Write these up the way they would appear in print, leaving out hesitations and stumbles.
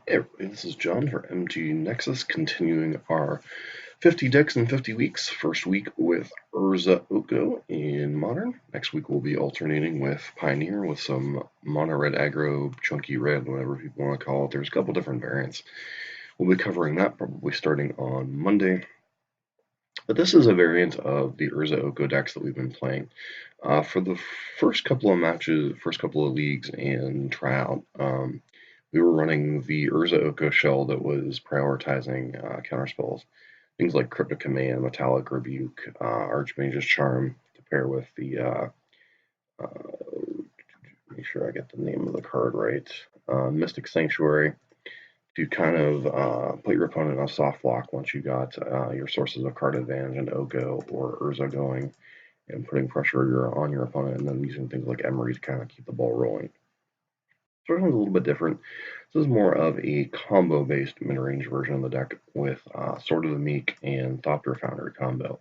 Hey everybody, this is John for MG Nexus, continuing our 50 decks in 50 weeks. First week with Urza Oko in Modern. Next week we'll be alternating with Pioneer with some mono red aggro, chunky red, whatever people want to call it. There's a couple different variants. We'll be covering that probably starting on Monday. But this is a variant of the Urza Oko decks that we've been playing. For the first couple of matches, first couple of leagues and tryout, we were running the Urza Oko shell that was prioritizing counterspells. Things like Cryptic Command, Metallic Rebuke, Archmage's Charm to pair with the, make sure I get the name of the card right, Mystic Sanctuary to kind of put your opponent on a soft block once you got your sources of card advantage and Oko or Urza going and putting pressure on your opponent and then using things like Emery to kind of keep the ball rolling. So this one's a little bit different. This is more of a combo-based mid-range version of the deck with Sword of the Meek and Thopter Foundry combo,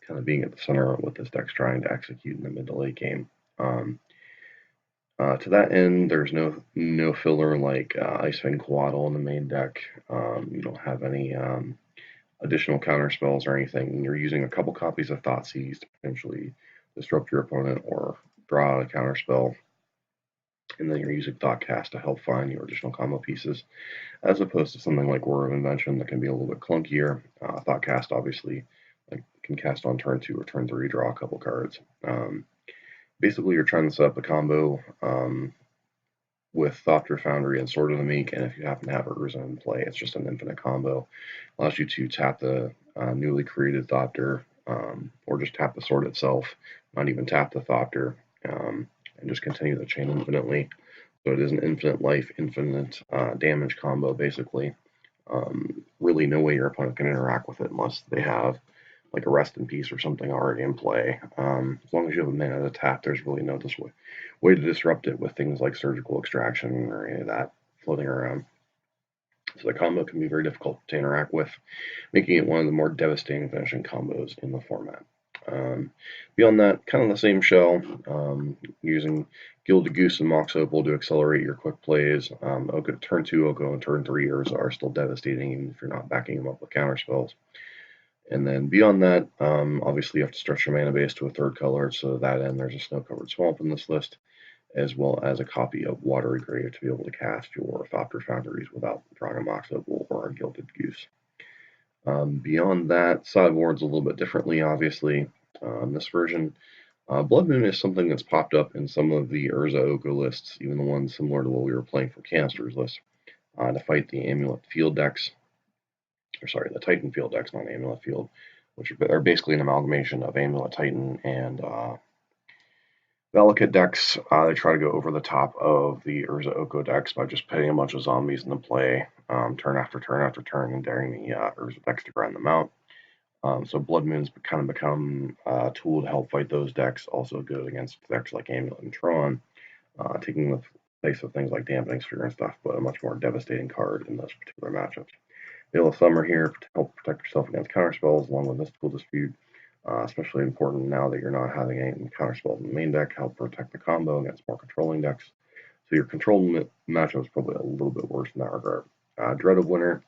kind of being at the center of what this deck's trying to execute in the mid to late game. To that end, there's no filler like Icefang Coatl in the main deck. You don't have any additional counter spells or anything. You're using a couple copies of Thoughtseize to potentially disrupt your opponent or draw out a counter spell. And then you're using Thoughtcast to help find your additional combo pieces, as opposed to something like War of Invention that can be a little bit clunkier. Thoughtcast obviously can cast on turn 2 or turn 3, draw a couple cards. Basically, you're trying to set up a combo with Thopter Foundry and Sword of the Meek, and if you happen to have Urza in play, it's just an infinite combo. Allows you to tap the newly created Thopter, or just tap the sword itself, not even tap the Thopter, and just continue the chain infinitely. So it is an infinite life, infinite damage combo, basically. Really no way your opponent can interact with it unless they have like a Rest in Peace or something already in play. As long as you have a mana to tap, there's really no way to disrupt it with things like Surgical Extraction or any of that floating around. So the combo can be very difficult to interact with, making it one of the more devastating finishing combos in the format. Beyond that, kind of the same shell, using Gilded Goose and Mox Opal to accelerate your quick plays. Turn 2 Oko and turn 3 Urza are still devastating even if you're not backing them up with counter spells. And then beyond that, obviously you have to stretch your mana base to a third color, so to that end there's a Snow-Covered Swamp in this list, as well as a copy of Watery Grave to be able to cast your Thopter Foundries without drawing a Mox Opal or a Gilded Goose. Beyond that, sideboards a little bit differently, obviously. This version, Blood Moon is something that's popped up in some of the Urza Oko lists, even the ones similar to what we were playing for Canister's list, to fight the Amulet Field decks. Or sorry, the Titan Field decks, not Amulet Field, which are basically an amalgamation of Amulet Titan and Valakut decks. They try to go over the top of the Urza Oko decks by just putting a bunch of zombies into play turn after turn after turn and daring the Urza decks to grind them out. So Blood Moon's kind of become a tool to help fight those decks. Also good against decks like Amulet and Tron, taking the place of things like Dampening Sphere and stuff, but a much more devastating card in those particular matchups. Veil of Summer here to help protect yourself against counterspells, along with Mystical Dispute. Especially important now that you're not having any counterspells in the main deck, help protect the combo against more controlling decks. So your control matchup is probably a little bit worse in that regard. Dread of Winter.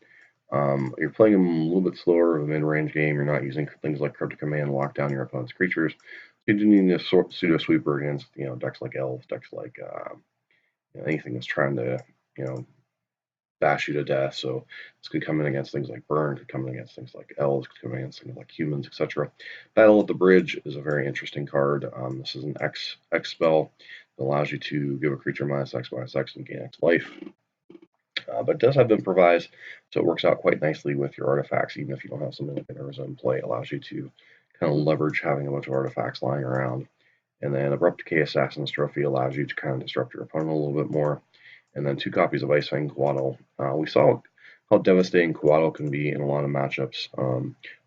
You're playing them a little bit slower of a mid-range game. You're not using things like Cryptic Command to lock down your opponent's creatures. So you do need a pseudo sweeper against decks like Elves, decks like anything that's trying to bash you to death. So this could come in against things like Burn, could come in against things like Elves, could come in against things like Humans, etc. Battle at the Bridge is a very interesting card. This is an X spell that allows you to give a creature -X and gain X life. But it does have improvised, so it works out quite nicely with your artifacts, even if you don't have something like an Urza in play. It allows you to kind of leverage having a bunch of artifacts lying around. And then Abrupt Decay Assassin's Trophy allows you to kind of disrupt your opponent a little bit more. And then 2 copies of Icefang Coatl. We saw how devastating Coatl can be in a lot of matchups.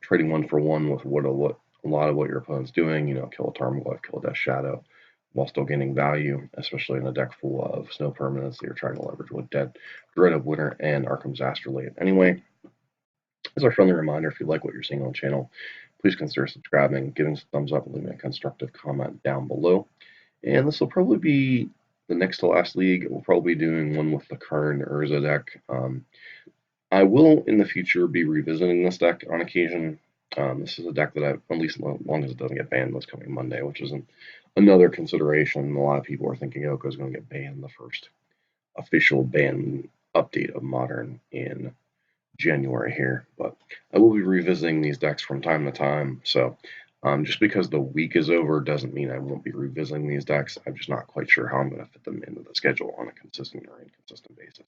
Trading 1 for 1 with what a lot of what your opponent's doing, kill a Tarmogoyf, kill a Death Shadow, while still gaining value, especially in a deck full of snow permanents that you're trying to leverage with Dread of Winter and Arkham's Astrolabe. Anyway, as a friendly reminder, if you like what you're seeing on the channel, please consider subscribing, giving us a thumbs up, and leaving a constructive comment down below. And this will probably be the next to last league, we'll probably be doing one with the Karn Urza deck. I will in the future be revisiting this deck on occasion. This is a deck that at least as long as it doesn't get banned this coming Monday, which is another consideration. A lot of people are thinking Oko is going to get banned the first official ban update of Modern in January here, but I will be revisiting these decks from time to time. So just because the week is over doesn't mean I won't be revisiting these decks. I'm just not quite sure how I'm going to fit them into the schedule on a consistent or inconsistent basis.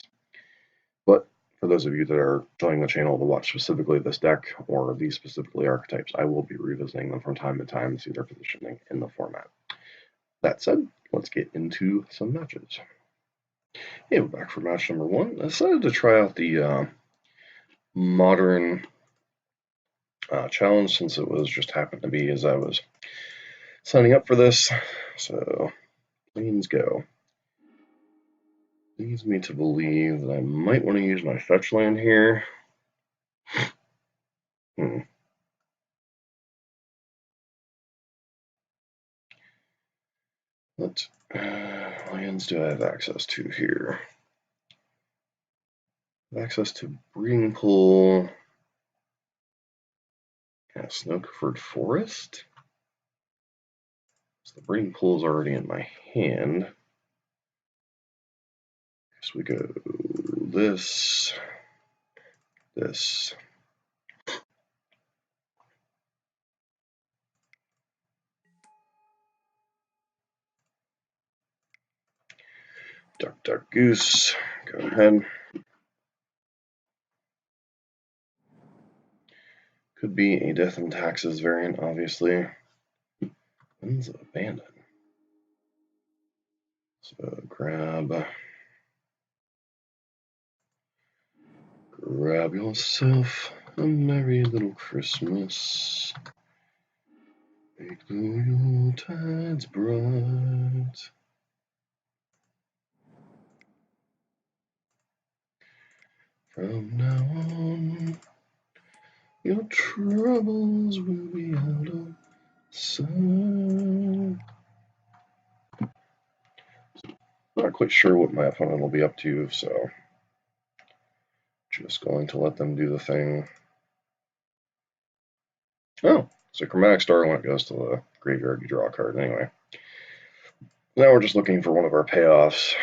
But for those of you that are joining the channel to watch specifically this deck or these specifically archetypes, I will be revisiting them from time to time to see their positioning in the format. That said, let's get into some matches. Hey, we're back for match number 1. I decided to try out the Modern challenge since it was just happened to be as I was signing up for this. So, planes go. Leads me to believe that I might want to use my fetch land here. What lands do I have access to here? I have access to Breeding Pool. Yeah, Snow-Covered Forest. So the Breeding Pool is already in my hand. So we go this, this. Duck, duck, goose. Go ahead. Could be a Death and Taxes variant, obviously. Winds of Abandon. So grab yourself a merry little Christmas. Make the Yuletides bright. From now on, your troubles will be out of sight. Not quite sure what my opponent will be up to, so just going to let them do the thing. Oh, so Chromatic Star when it goes to the graveyard, you draw a card anyway. Now we're just looking for one of our payoffs.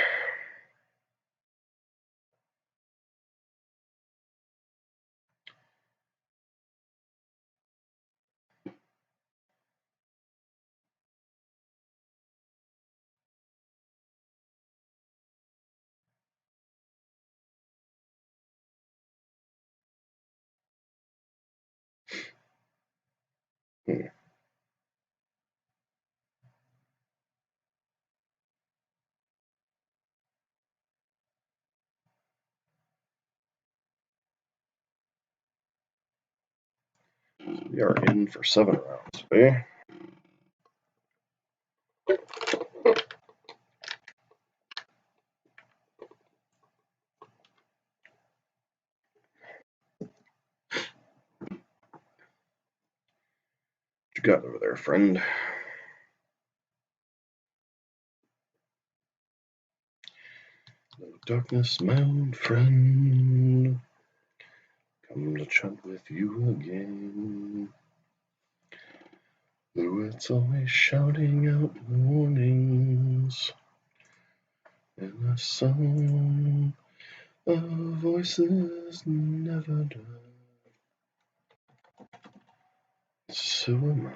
We are in for 7 rounds, okay? What you got over there, friend? No darkness, my old friend. Come to chat with you again. Though it's always shouting out warnings in a song of voices never die. So am I.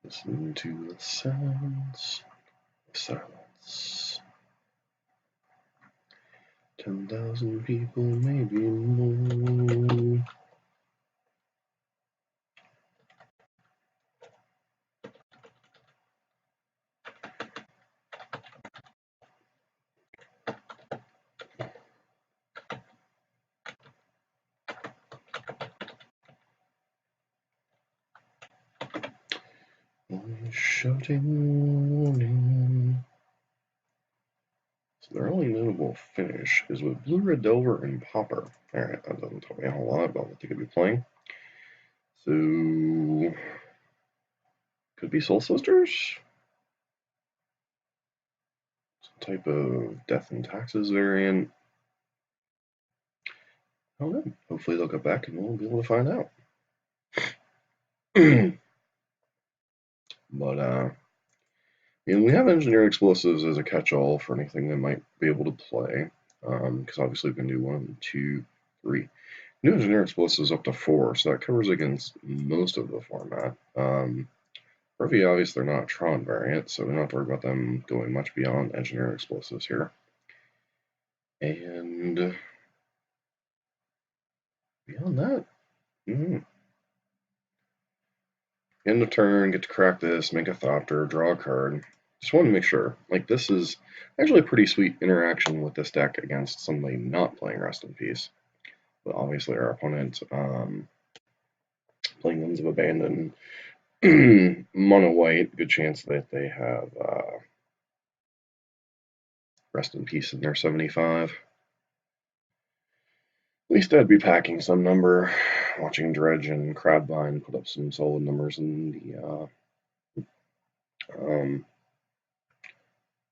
Listen to the sounds of silence. 10,000 people, maybe more. Shouting warning. So their only notable finish is with Blue, Red Delver, and Pauper. Alright, that doesn't tell me a whole lot about what they could be playing. So, could be Soul Sisters? type of death and taxes variant. I don't know. Hopefully they'll get back and we'll be able to find out. But we have engineered explosives as a catch-all for anything that might be able to play. Because obviously we can do 1, 2, 3. New engineered explosives up to 4, so that covers against most of the format. Pretty obvious they're not a Tron variant, so we don't have to worry about them going much beyond engineered explosives here. And beyond that, end of turn, get to crack this, make a Thopter, draw a card. Just want to make sure. Like, this is actually a pretty sweet interaction with this deck against somebody not playing Rest in Peace. But obviously our opponent playing Winds of Abandon, mono white, good chance that they have Rest in Peace in their 75. At least I'd be packing some number, watching Dredge and Crowdbind put up some solid numbers in the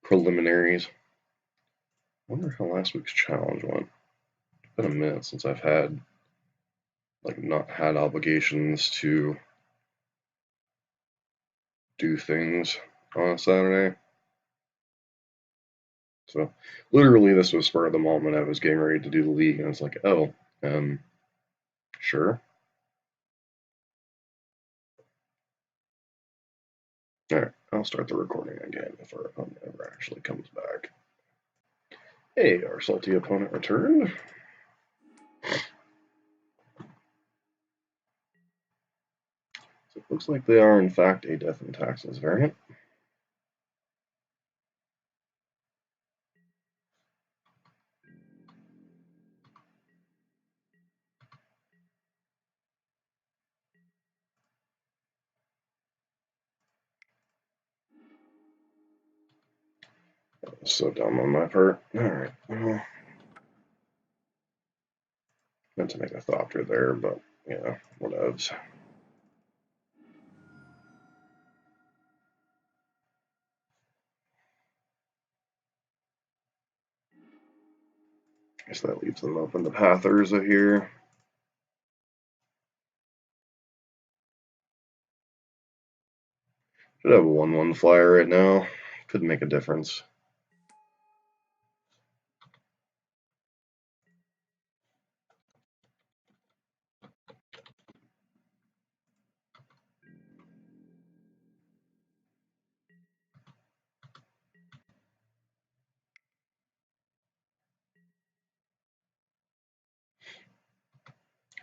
preliminaries. I wonder how last week's challenge went. It's been a minute since I've had, not had obligations to do things on a Saturday. So, literally, this was spur of the moment. I was getting ready to do the league, and I was like, oh, sure. Alright, I'll start the recording again if our opponent ever actually comes back. Hey, our salty opponent returned. So it looks like they are, in fact, a Death and Taxes variant. That was so dumb on my part. Alright, well, meant to make a Thopter there, but, yeah, whatevs. Guess that leaves them open to Path Urza here. Should have a 1/1 flyer right now. Could make a difference.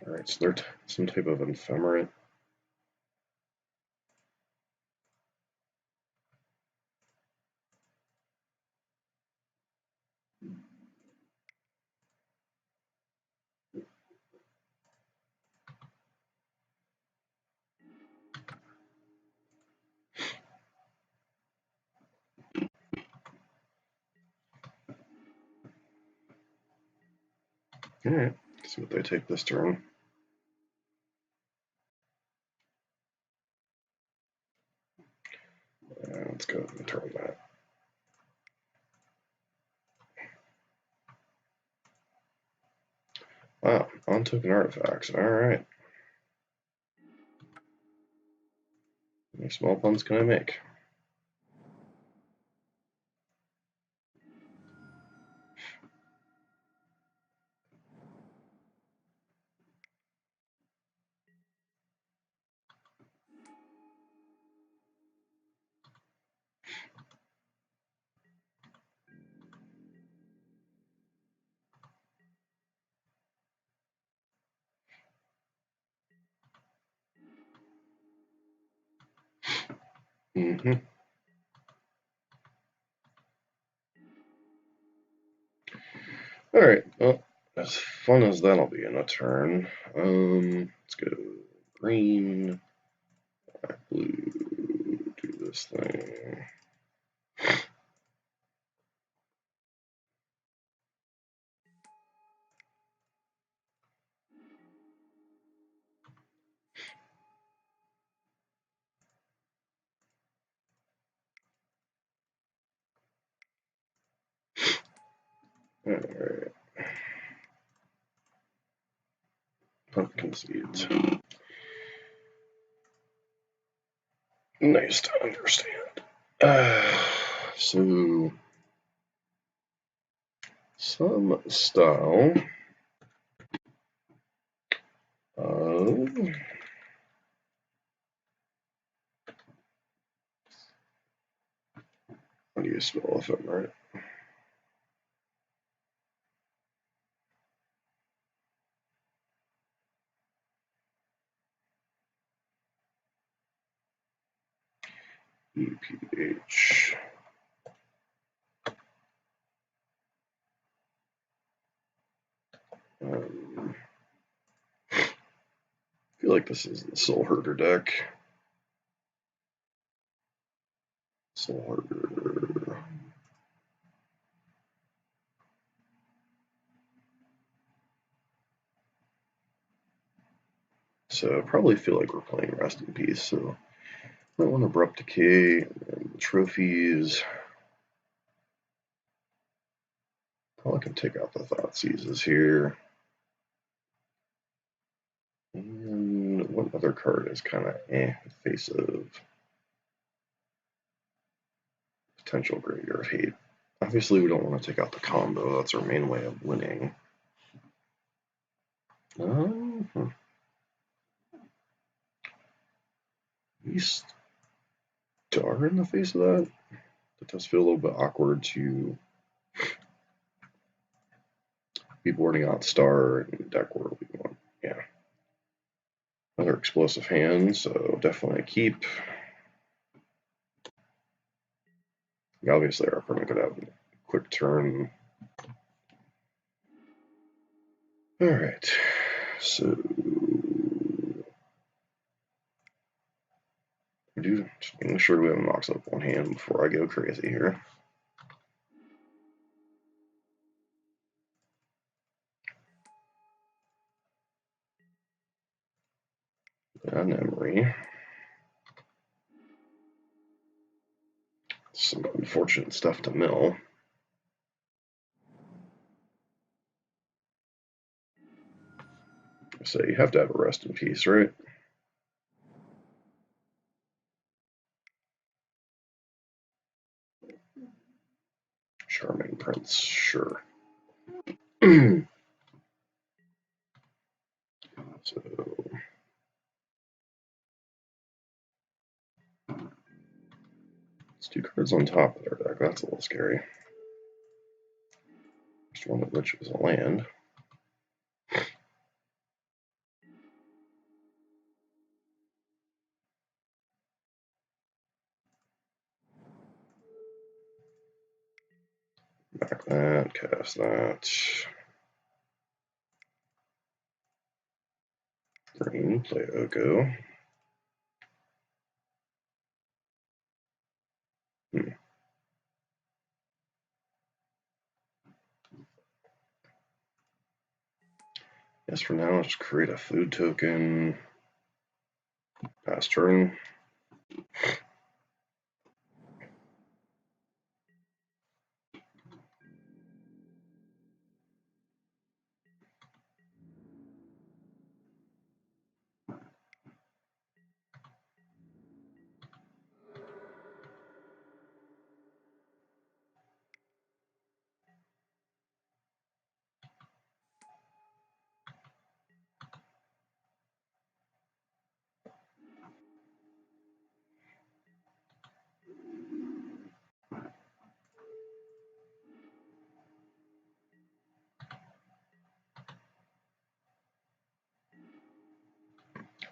Alright, so they're some type of ephemerate. Alright, see what they take this turn. Let's go and turn that. Wow, on-token artifacts. Alright. How many small puns can I make? Alright, well, as fun as that'll be in a turn, let's go green, black, blue, do this thing. Alright. Pumpkin seeds. Nice to understand. So, some style of how do you spell ephemera? EPH. I feel like this is the Soul Herder deck. Soul Herder. So I probably feel like we're playing Rest in Peace, so I want Abrupt Decay and trophies. Probably can take out the Thoughtseizes here. And what other card is kind of face of potential Graveyard Hate? Obviously, we don't want to take out the combo. That's our main way of winning. We star in the face of that? That does feel a little bit awkward to be boarding out star and deck where we want. Yeah. Another explosive hand, so definitely a keep. Obviously, our opponent could have a quick turn. Alright, so just making sure we have a Mox up one hand before I go crazy here. And Emery. Some unfortunate stuff to mill. So you have to have a Rest in Peace, right? Charming Prince, sure. So it's 2 cards on top of their deck. That's a little scary. First one of which is a land. Back that, cast that. Green, play Oko. Yes, for now, let's create a food token. Pass turn.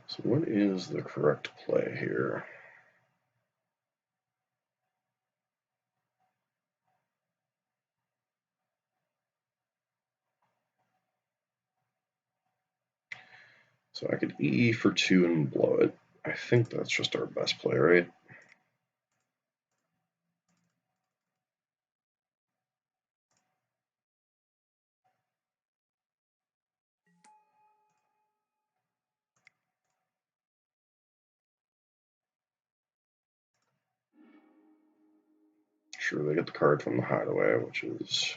So what is the correct play here? So I could E for 2 and blow it. I think that's just our best play, right? Sure, they get the card from the hideaway, which is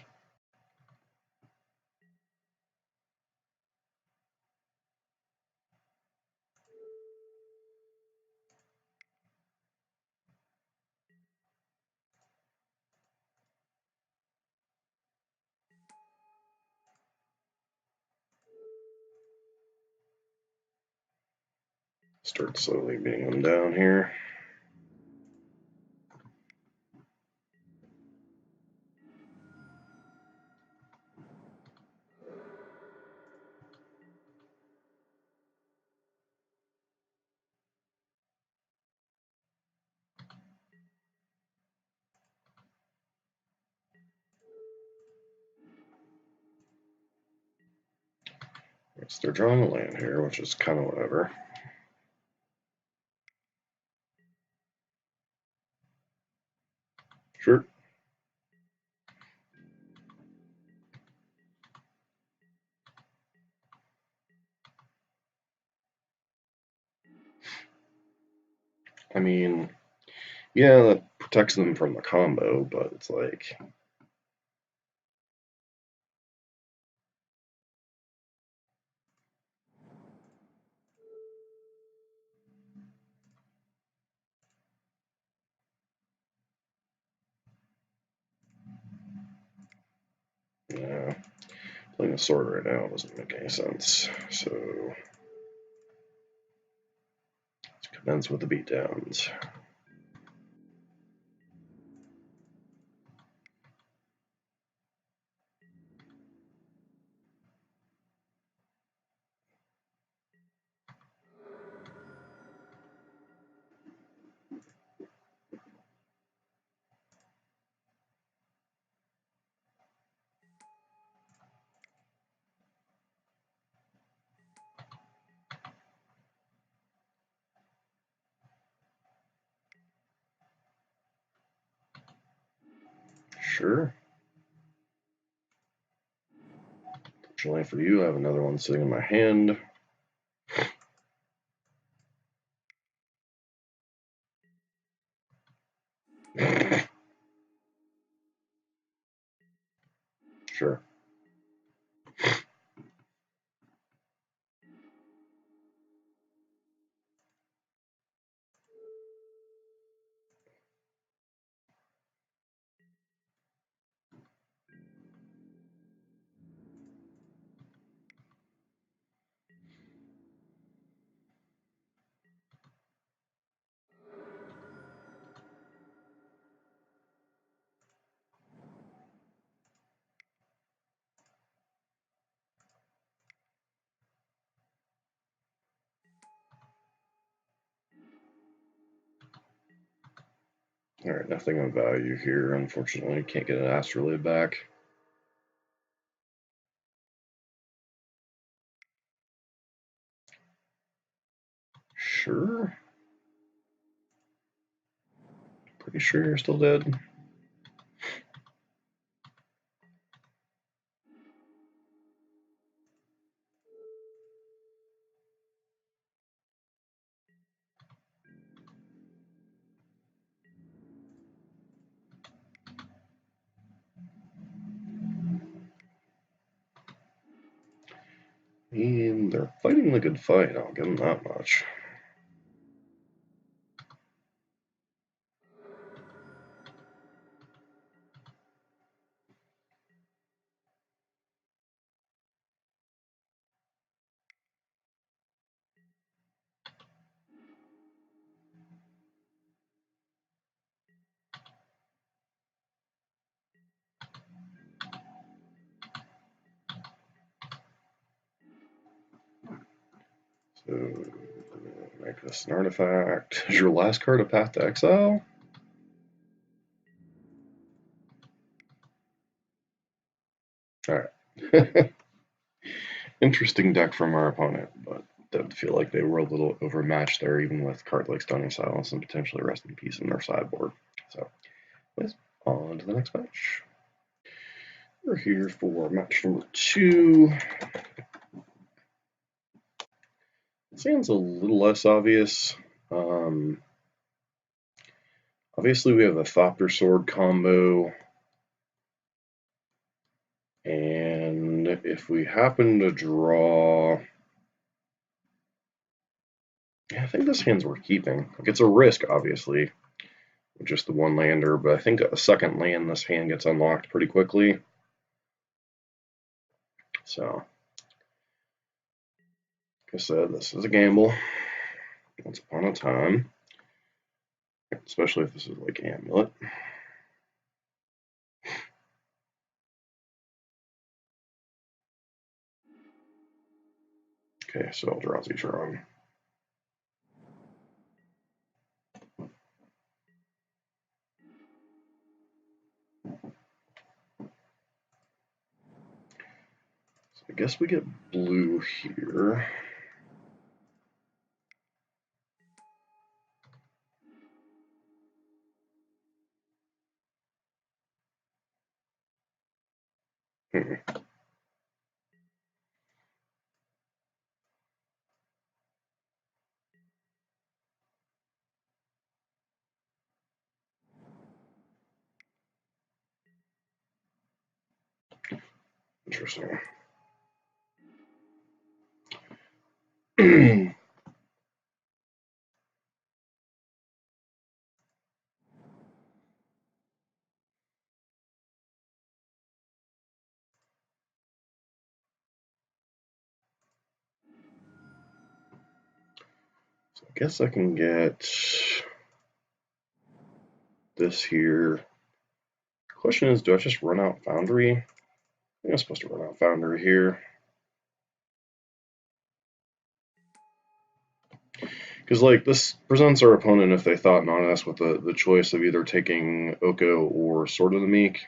Start slowly beating them down here. They're drawing a land here, which is kind of whatever. Sure. I mean, yeah, that protects them from the combo, but it's like, yeah, playing a sword right now doesn't make any sense. So let's commence with the beatdowns. Sure. Fortunately for you, I have another one sitting in my hand. Sure. Alright, nothing of value here, unfortunately. Can't get an astrolabe back. Sure. Pretty sure you're still dead. And they're fighting the good fight, I'll give them that much. So, make this an artifact. Is your last card a Path to Exile? Alright. Interesting deck from our opponent, but did feel like they were a little overmatched there, even with cards like Stunning Silence and potentially Rest in Peace in their sideboard. So, anyways, on to the next match. We're here for match number 2. It seems a little less obvious. Obviously, we have a Thopter Sword combo. And if we happen to draw... Yeah, I think this hand's worth keeping. Like, it's a risk, obviously, with just the one lander, but I think a second land, this hand gets unlocked pretty quickly. So, like I said, this is a gamble. Once upon a time, especially if this is like Amulet. Okay, so Eldrazi Tron. So I guess we get blue here. Interesting. So I guess I can get this here. Question is, do I just run out foundry? I think I'm supposed to run out foundry here. Because like this presents our opponent, if they thought not us, with the choice of either taking Oko or Sword of the Meek.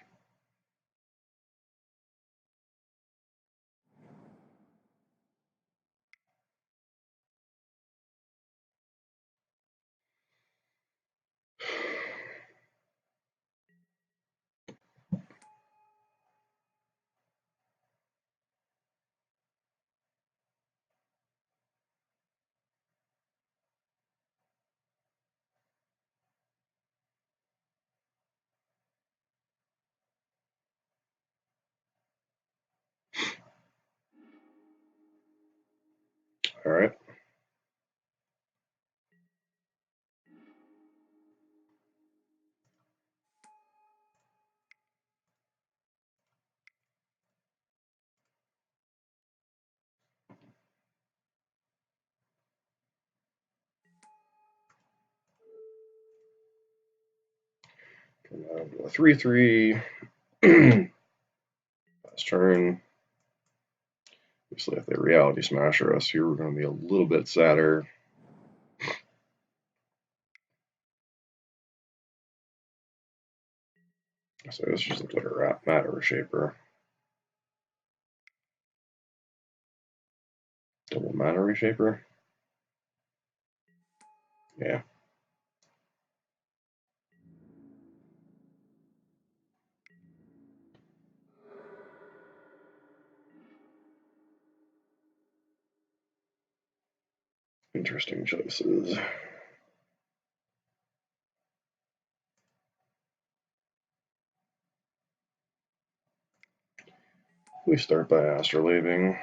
All right. A 3/3. Last turn. Obviously, if they reality smasher us here, we're going to be a little bit sadder. So this just looks like a matter shaper. Double matter shaper. Yeah. Interesting choices. We start by astrolabing.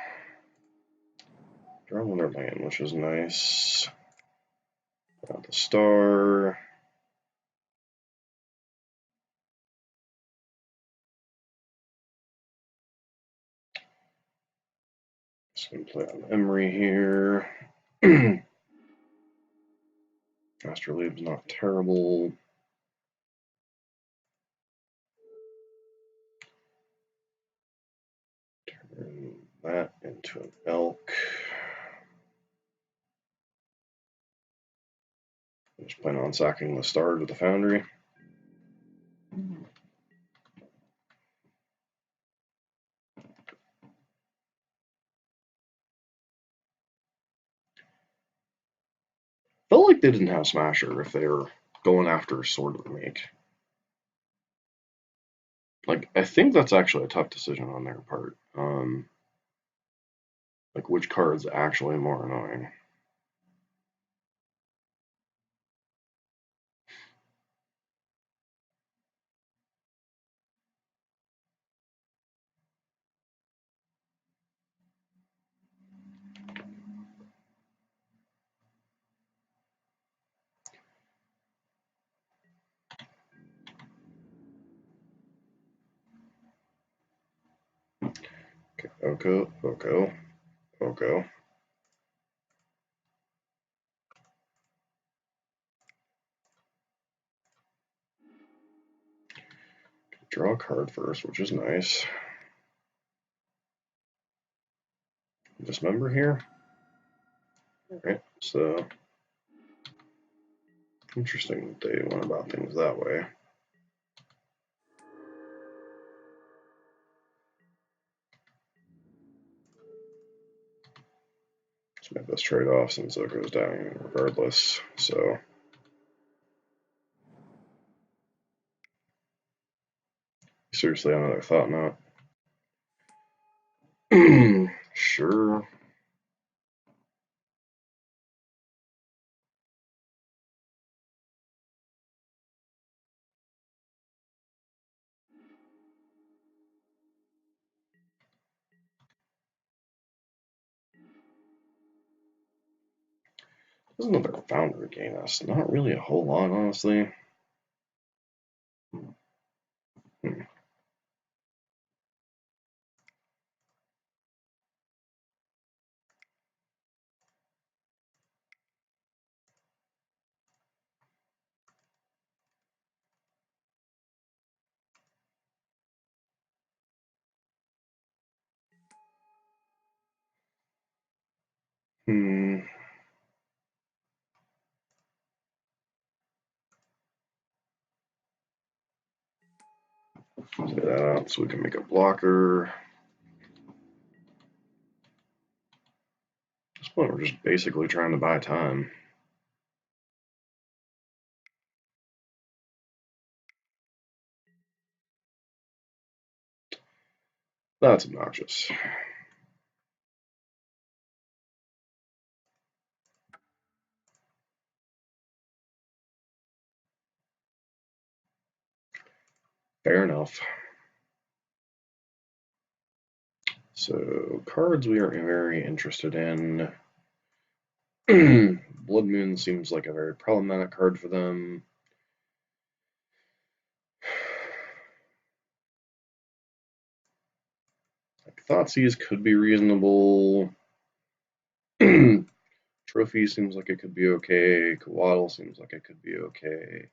Draw another land, which is nice. Got the star. Just gonna play on Emery here. Astrolabe's not terrible. Turn that into an elk. I'm just plan on sacking the star to the foundry. Felt like they didn't have Smasher if they were going after Sword of the Meek. Like, I think that's actually a tough decision on their part. Like, which card's actually more annoying? Okay, Oko. Draw a card first, which is nice. Dismember here. Alright, so interesting that they went about things that way. Let's make this trade off since it goes down regardless. So seriously, another thought not. Sure. There's another foundry gain us. Not really a whole lot, honestly. Hmm. Get that out so we can make a blocker. At this point, we're just basically trying to buy time. That's obnoxious. Fair enough. So, cards we are very interested in. Blood Moon seems like a very problematic card for them. Like, Thoughtseize could be reasonable. Trophy seems like it could be okay. Coatl seems like it could be okay.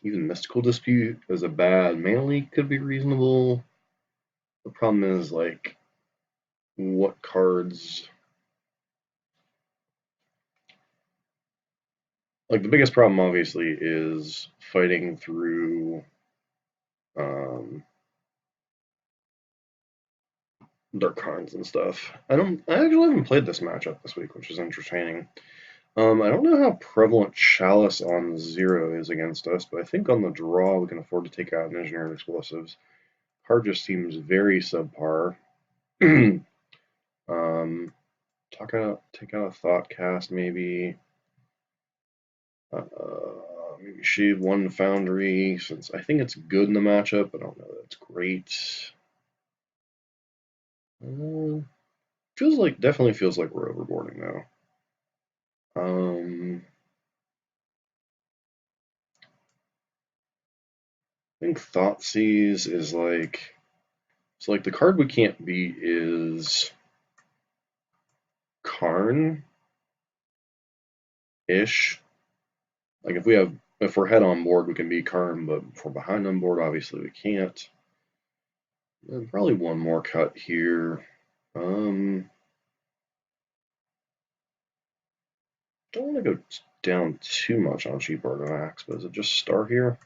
Even Mystical Dispute as a bad mana leak could be reasonable. The problem is, like, what cards... Like, the biggest problem, obviously, is fighting through Dark Cards and stuff. I actually haven't played this matchup this week, which is entertaining. I don't know how prevalent Chalice on 0 is against us, but I think on the draw we can afford to take out Engineered Explosives. Card just seems very subpar. Take out a Thought Cast, maybe. Maybe shave one Foundry, since I think it's good in the matchup. I don't know that it's great. Definitely feels like we're overboarding though. I think Thoughtseize is like, so like the card we can't beat is Karn-ish. Like if we're head on board, we can beat Karn, but if we're behind on board, obviously we can't. And probably one more cut here. Don't want to go down too much on cheap artifacts, but is it just Star here?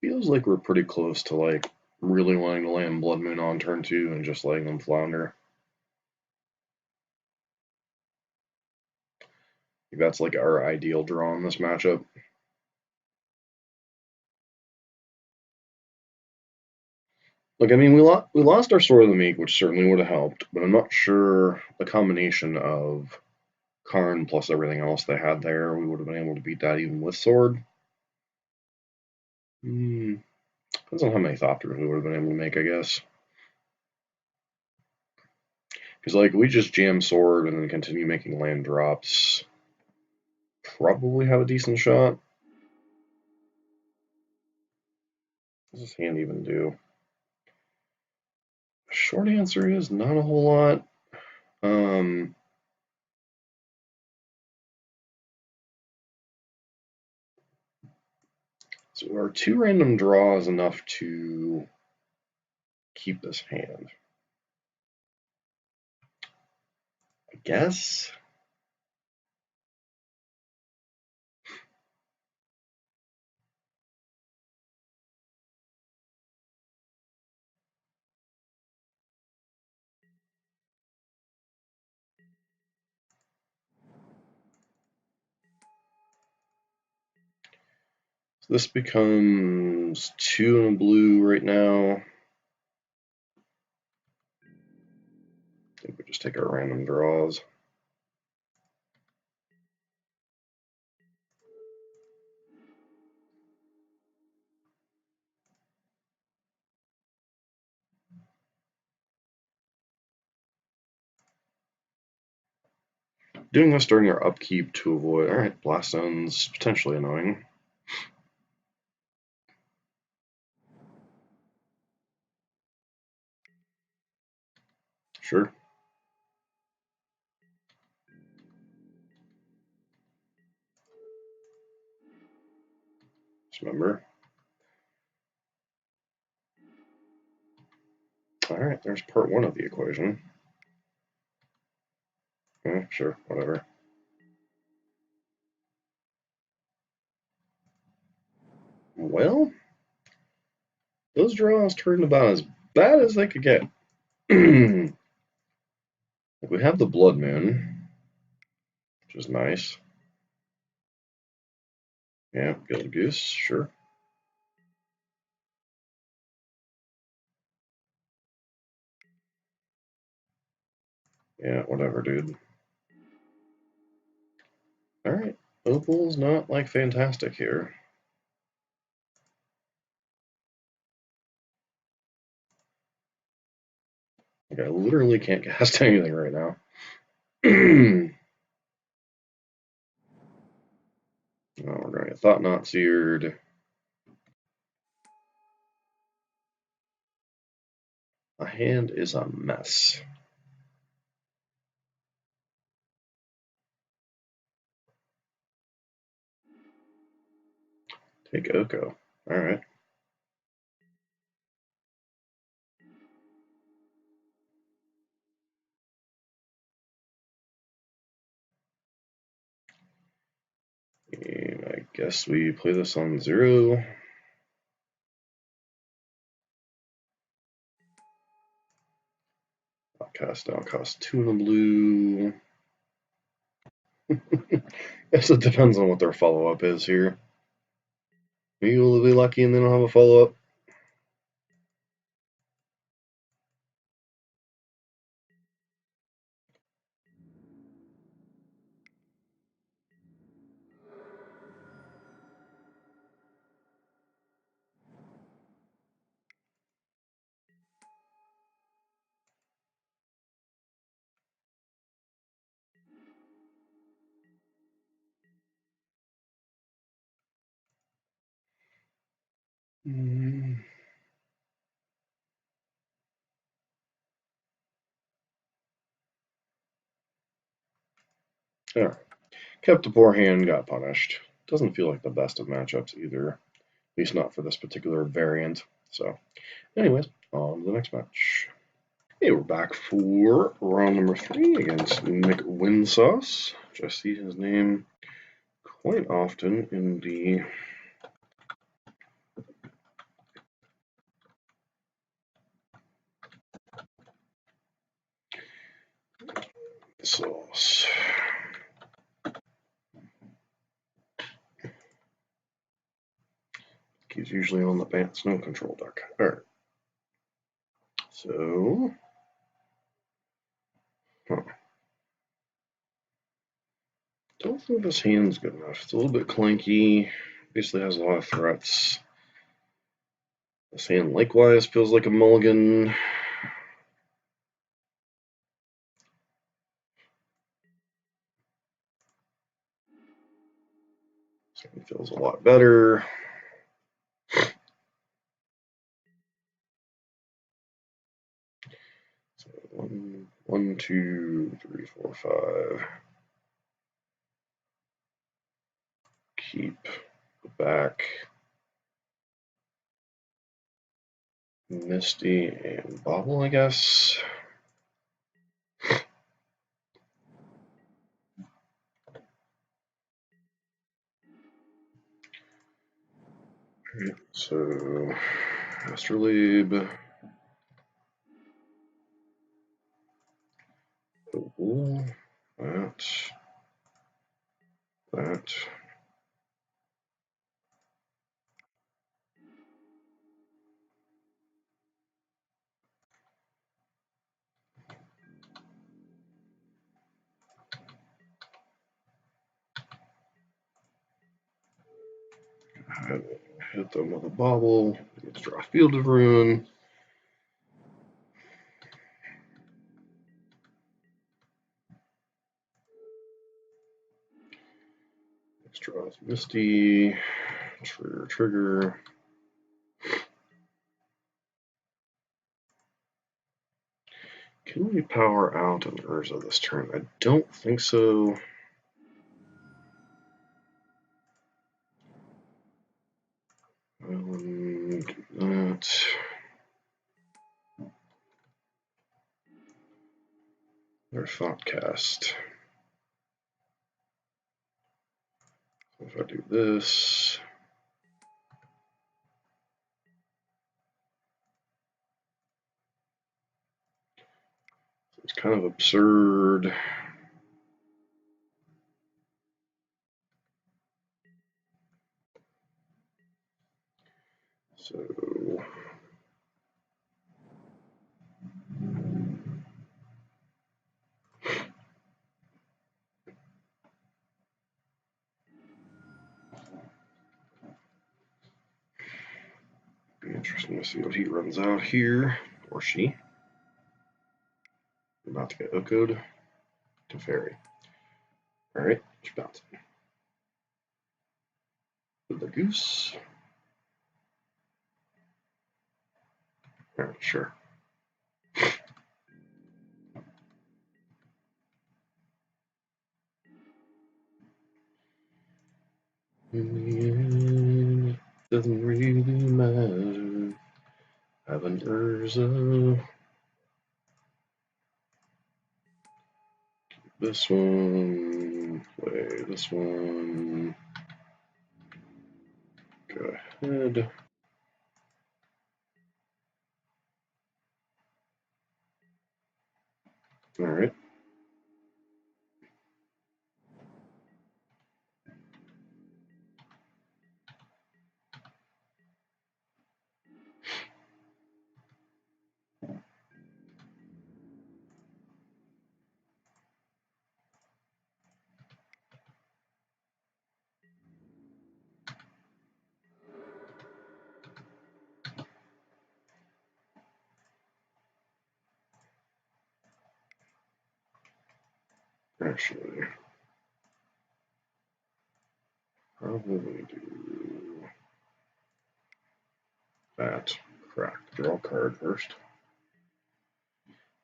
Feels like we're pretty close to like really wanting to land Blood Moon on turn 2 and just letting them flounder. That's like our ideal draw in this matchup. Like, I mean, we lost our Sword of the Meek, which certainly would have helped, but I'm not sure the combination of Karn plus everything else they had there, we would have been able to beat that even with Sword. Depends on how many Thopters we would have been able to make, I guess. Because, like, we just jam Sword and then continue making land drops. Probably have a decent shot. What does this hand even do? Short answer is not a whole lot. So our 2 random draws enough to keep this hand. I guess. So this becomes 2 in a blue right now. I think we just take our random draws. Doing this during our upkeep to avoid. Alright, Blast Zone's potentially annoying. Sure. Just remember. Alright, there's part 1 of the equation. Sure, whatever. Well, those draws turned about as bad as they could get. We have the Blood Moon, which is nice. Yeah, Gilded Goose, sure. Yeah, whatever, dude. Alright, Opal's not, like, fantastic here. Like, I literally can't cast anything right now. Oh, we're going to get Thought Knot Seared. My hand is a mess. Take Oko. Alright. And I guess we play this on 0. I'll cost 2 in a blue. Guess it depends on what their follow-up is here. Maybe we'll be lucky and then I'll have a follow-up. Yeah. Kept a poor hand, got punished. Doesn't feel like the best of matchups either. At least not for this particular variant. So, anyways, on to the next match. Hey, we're back for round number 3 against Nick Winsauce, which I see his name quite often in the sauce. He's usually on the Bant Snow Control deck. Alright. So, don't think this hand's good enough. It's a little bit clanky. Basically has a lot of threats. This hand likewise feels like a mulligan. This hand feels a lot better. 1, 2, 3, 4, 5. Keep back Misty and Bobble, I guess. So, Astrolabe. Oh, that. Hit them with a bobble. Let's draw Field of Ruin. Let's draw Misty. Trigger. Can we power out an Urza this turn? I don't think so. That. Their Thoughtcast. If I do this, it's kind of absurd. So be interesting to see what he runs out here, or she. We're about to get Okoed to Fairy. Alright, just bounce it. With the Goose. Alright, sure. In the end, doesn't really matter. Have an Urza. This one. Play this one. Go ahead. Alright. Actually, probably do that. Crack. Draw a card first.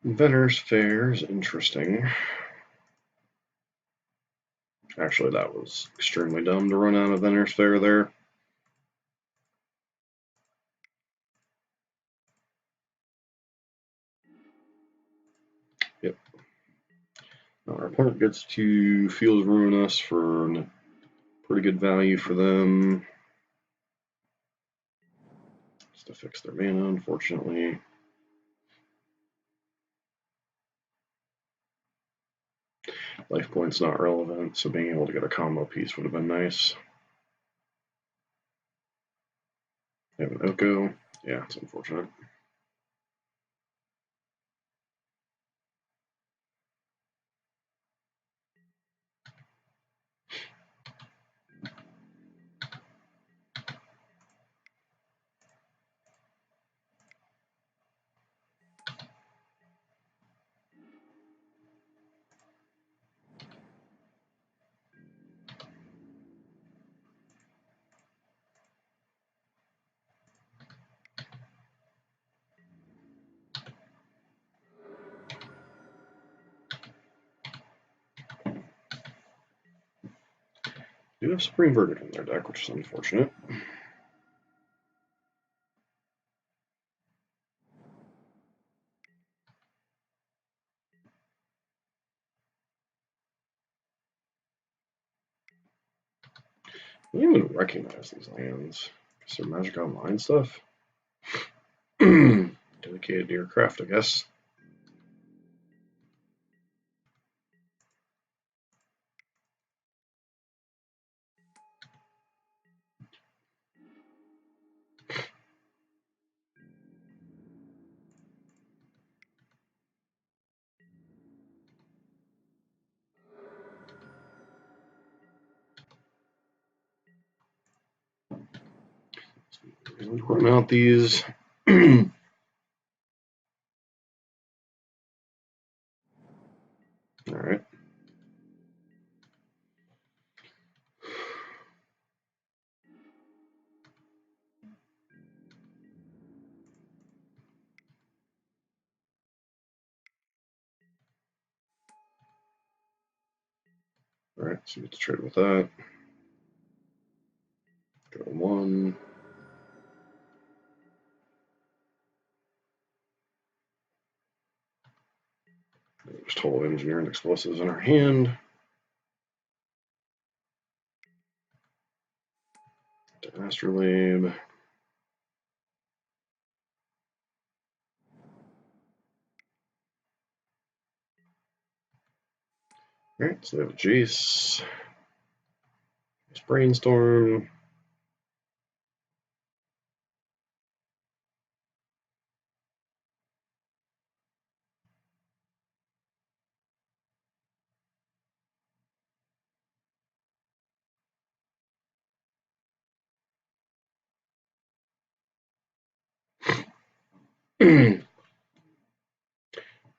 Inventor's Fair is interesting. Actually, that was extremely dumb to run out of Inventor's Fair there. Yep. Now our opponent gets to Field of Ruin us for pretty good value for them. Just to fix their mana, unfortunately. Life point's not relevant, so being able to get a combo piece would have been nice. They have an Oko. Yeah, it's unfortunate. do have Supreme Verdict in their deck, which is unfortunate. I don't even recognize these lands. Is there Magic Online stuff? Dedicated to your craft, I guess. Run out these. All right. All right, so we get to trade with that. Go 1. There's Total Engineering Explosives in our hand. Astrolabe. Alright, so they have a Jace. There's Brainstorm.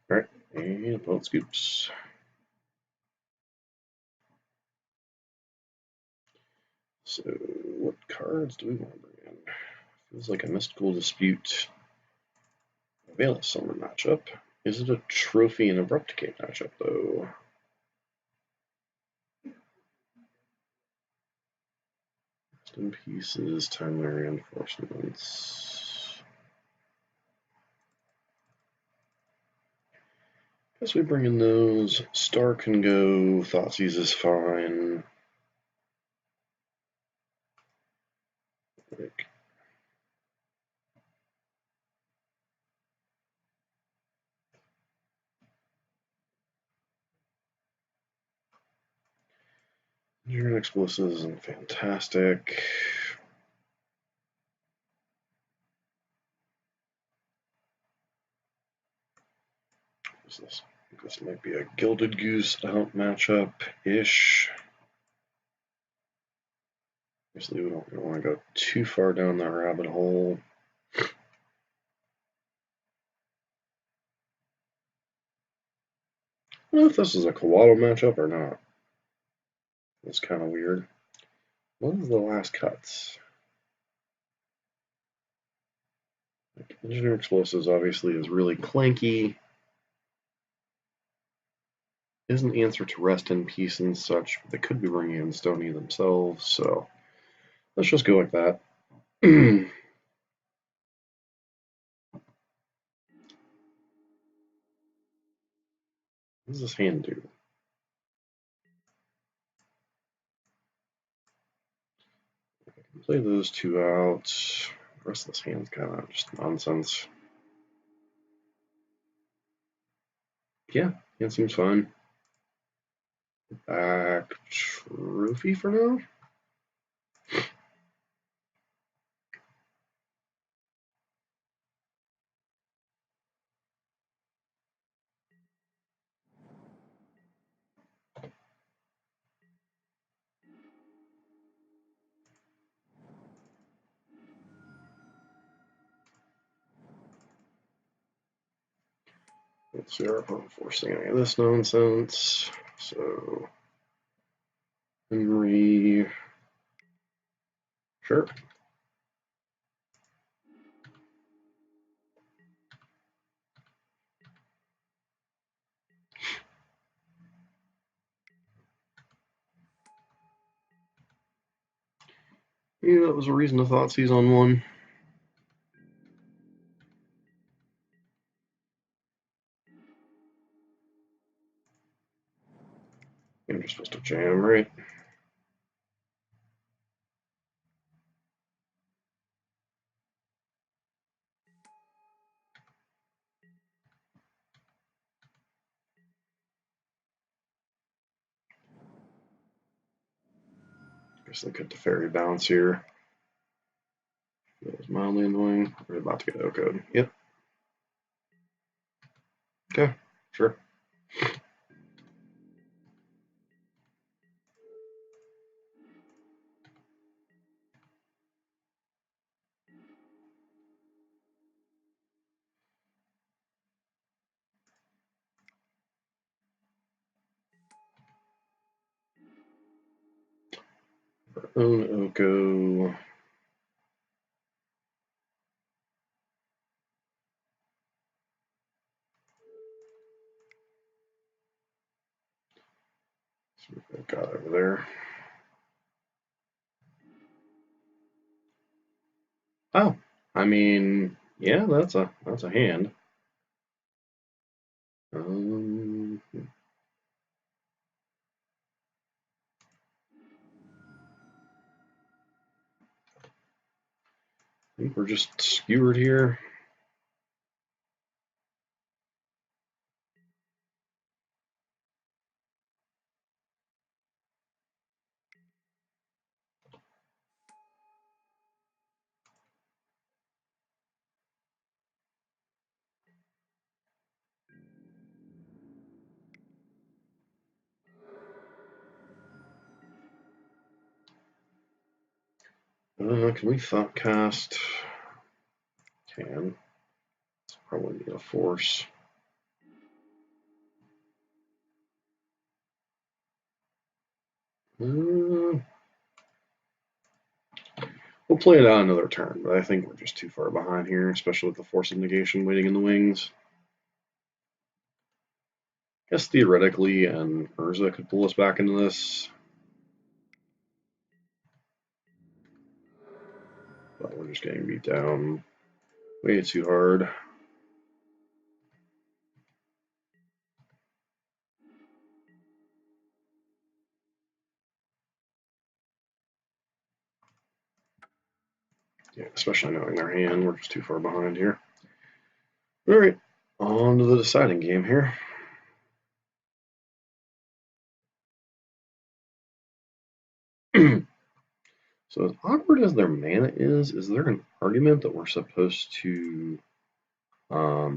Alright, and Bant Scoops. So, what cards do we want to bring in? Feels like a Mystical Dispute. Veil of Summer matchup. Is it a Trophy and Abrupt Decay matchup, though? Rest in Pieces, Timely Reinforcements. Guess we bring in those. Star can go. Thoughtseize is fine. Engineering Explosives and fantastic. What's this? This might be a Gilded Goose out matchup-ish. Obviously, we don't want to go too far down that rabbit hole. I don't know if this is a Kawato matchup or not. It's kind of weird. What is the last cuts? Engineer Explosives obviously is really clanky. Is an answer to Rest in Peace and such, but they could be bringing in Stony themselves, so let's just go like that. What does this hand do? Play those two out. The rest of this hand's kind of just nonsense. Yeah, hand seems fine. Back Trophy for now. Let's see our opponent forcing any of this nonsense. So, Henry. Sure. Yeah, that was a reason to Thoughtseize on one. I'm just supposed to jam, right? Guess they cut the fairy bounce here. That was mildly annoying. We're about to get OHKO'd. Yep. Okay, sure. Own OHKO. See what they've got over there. Oh, I mean, yeah, that's a hand. I think we're just skewered here. Can we thought cast? Can. Probably need a force. We'll play it out another turn, but I think we're just too far behind here, especially with the force of negation waiting in the wings. I guess theoretically, and Urza could pull us back into this. But we're just getting beat down way too hard. Yeah, especially knowing their hand, we're just too far behind here. All right, on to the deciding game here. So as awkward as their mana is there an argument that we're supposed to uh,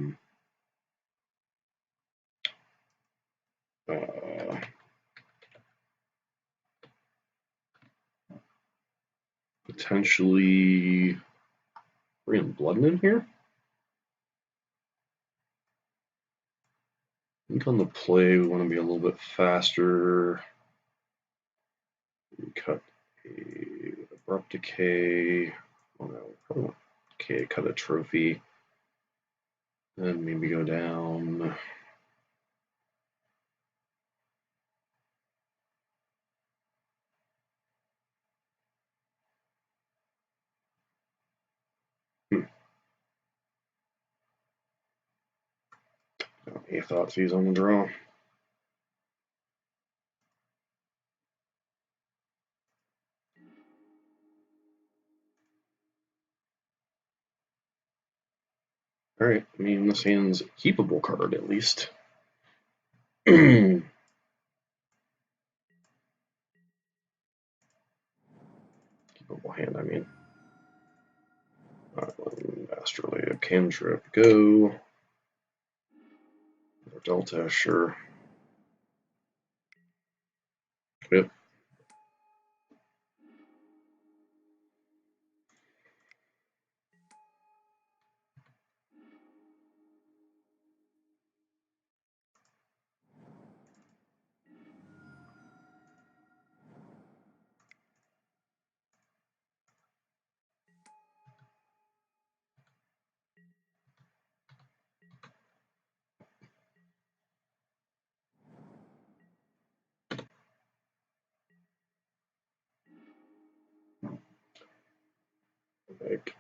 potentially bring Blood in here? I think on the play we want to be a little bit faster. We cut a abrupt decay. Oh no, probably want decay, cut a trophy. Then maybe go down. A Thoughtseize on the draw. Alright, I mean, this hand's a keepable card at least. Keepable hand, I mean. Astrolabe, cantrip, go. Or Delta, sure. Yep. Like,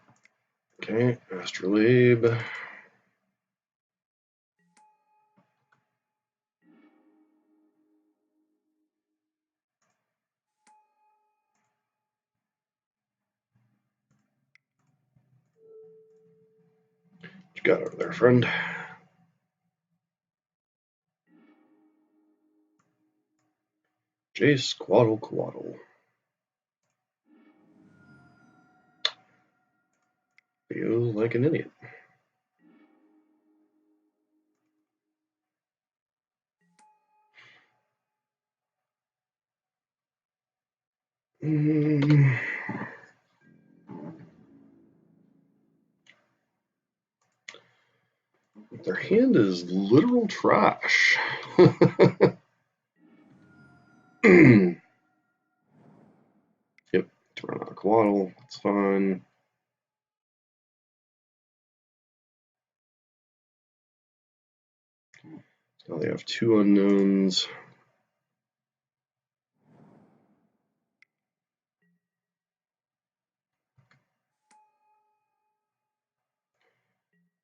okay, Astrolabe. What you got over there, friend? Jace, Quaddle. Feels like an idiot. Their hand is literal trash. Yep, to run out of Quaddle, that's fine. Now they have 2 unknowns.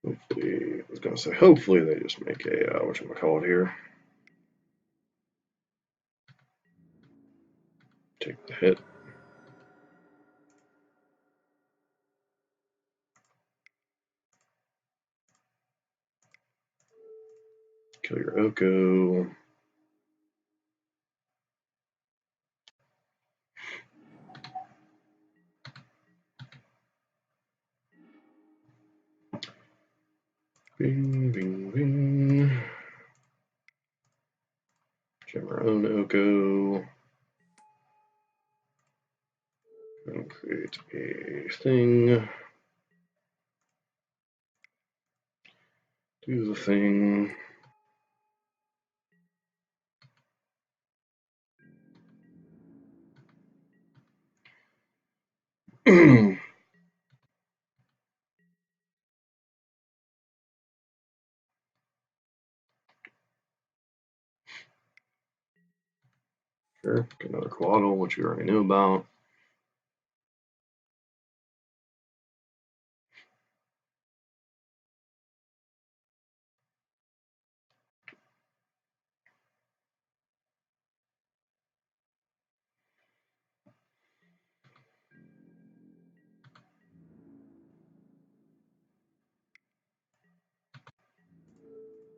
Hopefully, I was gonna say, hopefully they just make a, whatchamacallit here. Take the hit. Kill your Oko. Bing, bing, bing. Jam our own Oko. And create a thing. Do the thing. Sure, get another Quaddle, which we already knew about.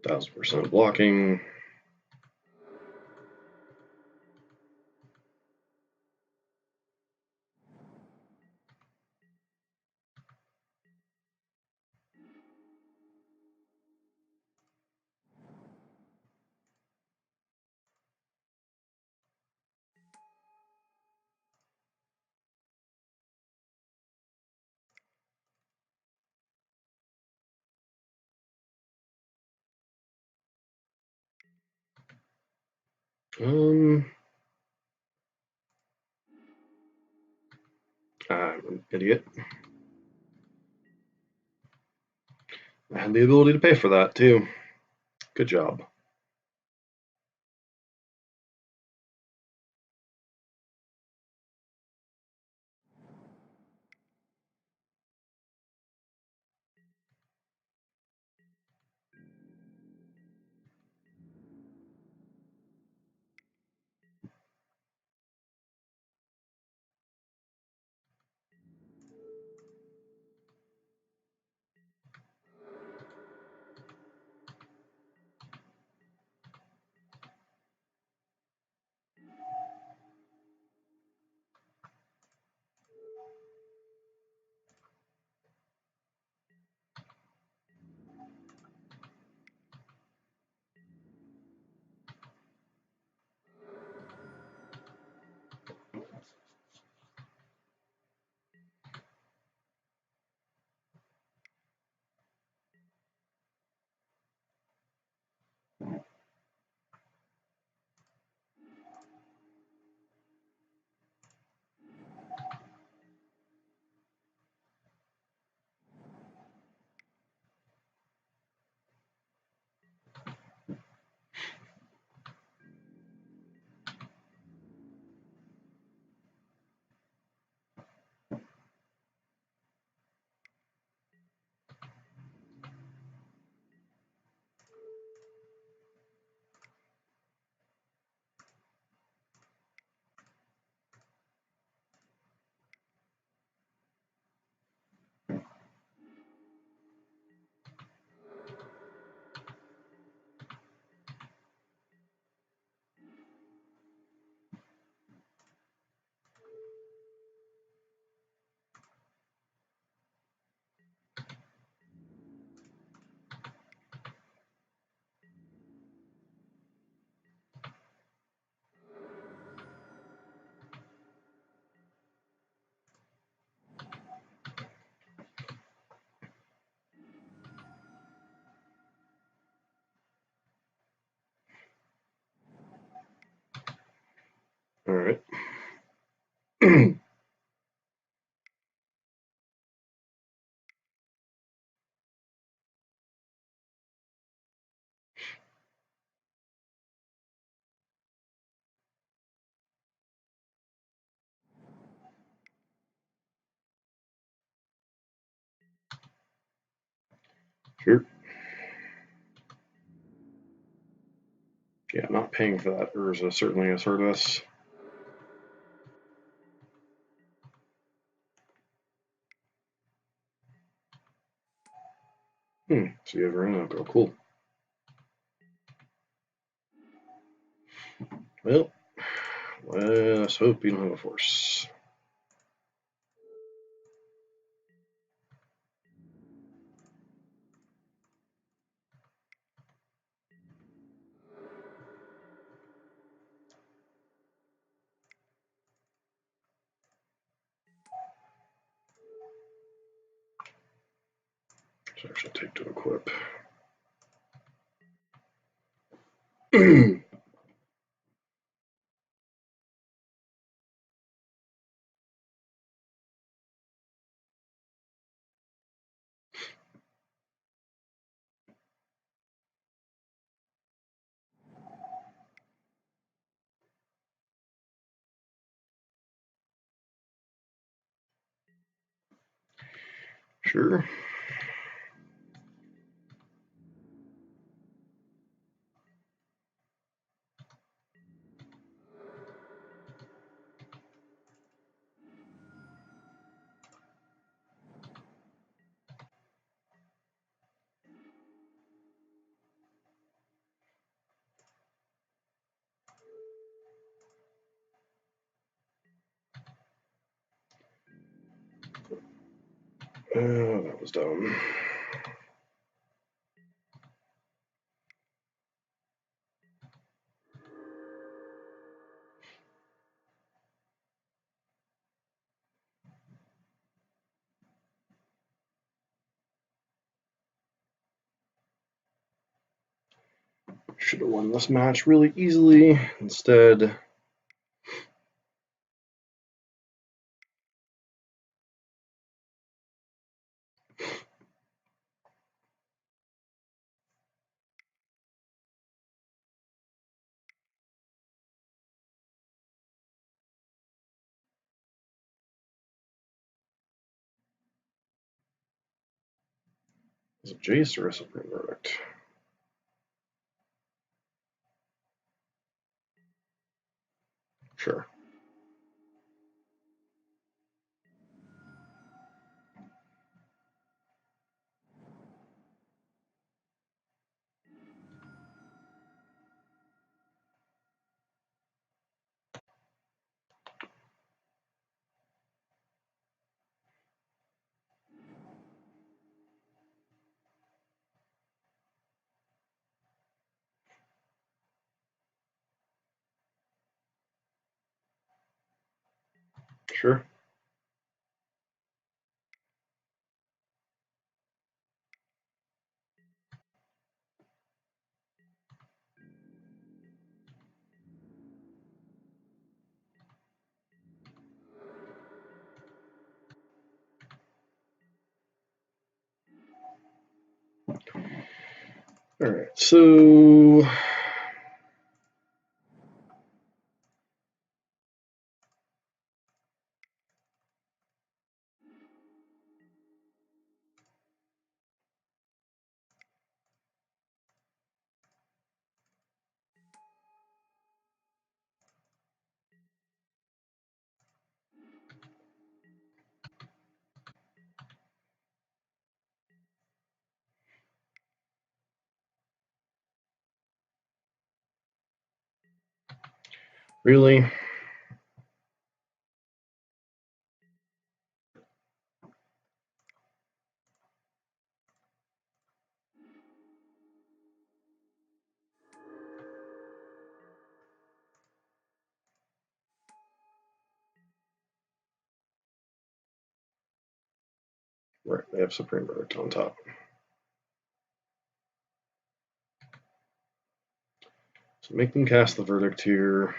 %,000% blocking. I'm an idiot. I had the ability to pay for that too. Good job. Sure. Yeah, not paying for that Urza certainly has hurt us. So you have your own outgo. Cool. Well, let's hope you don't have a force. So I should take to equip. Sure. That was dumb. Should have won this match really easily. Instead, is it Jace or a Supreme Verdict? Sure. Sure. All right, so really, right? They have Supreme Verdict on top. So make them cast the verdict here.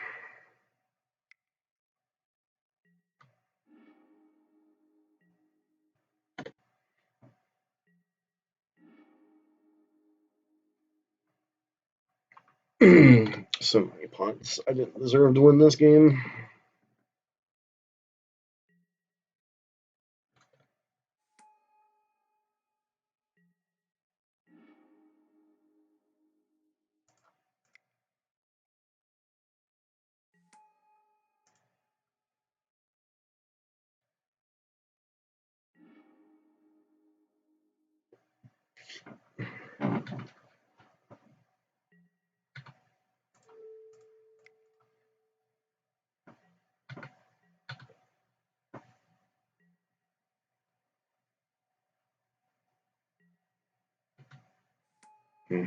So many punts. I didn't deserve to win this game. Hmm.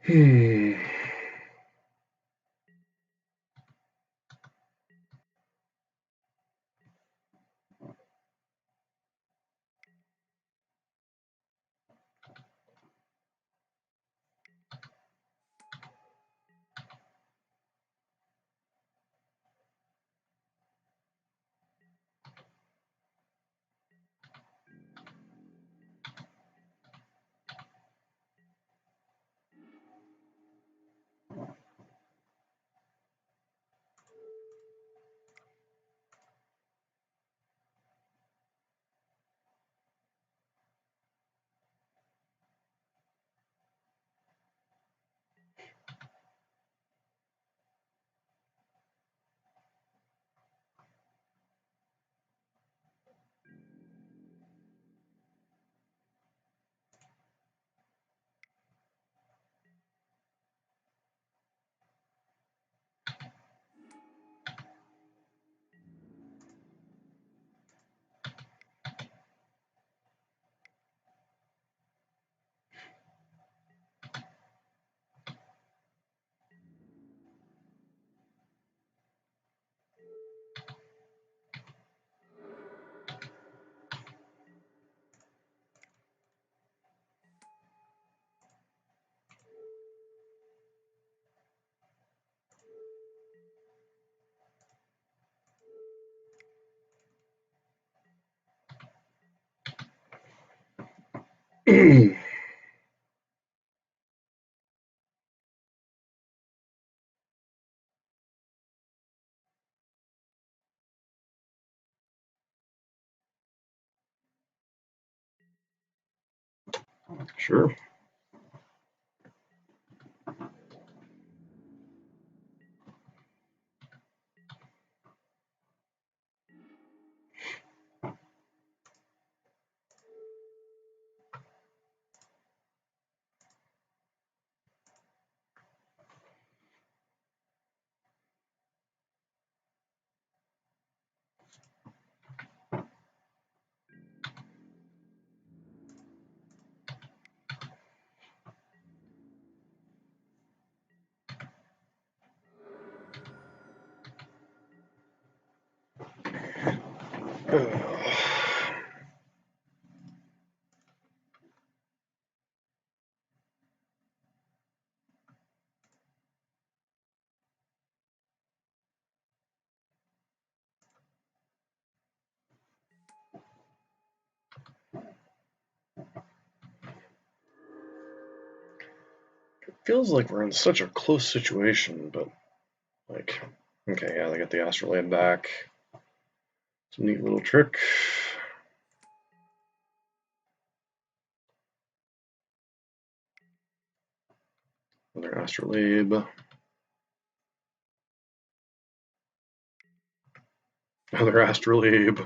Hmm. Sure. Feels like we're in such a close situation, but like, okay, yeah, they got the Astrolabe back. It's a neat little trick. Another Astrolabe. Another Astrolabe.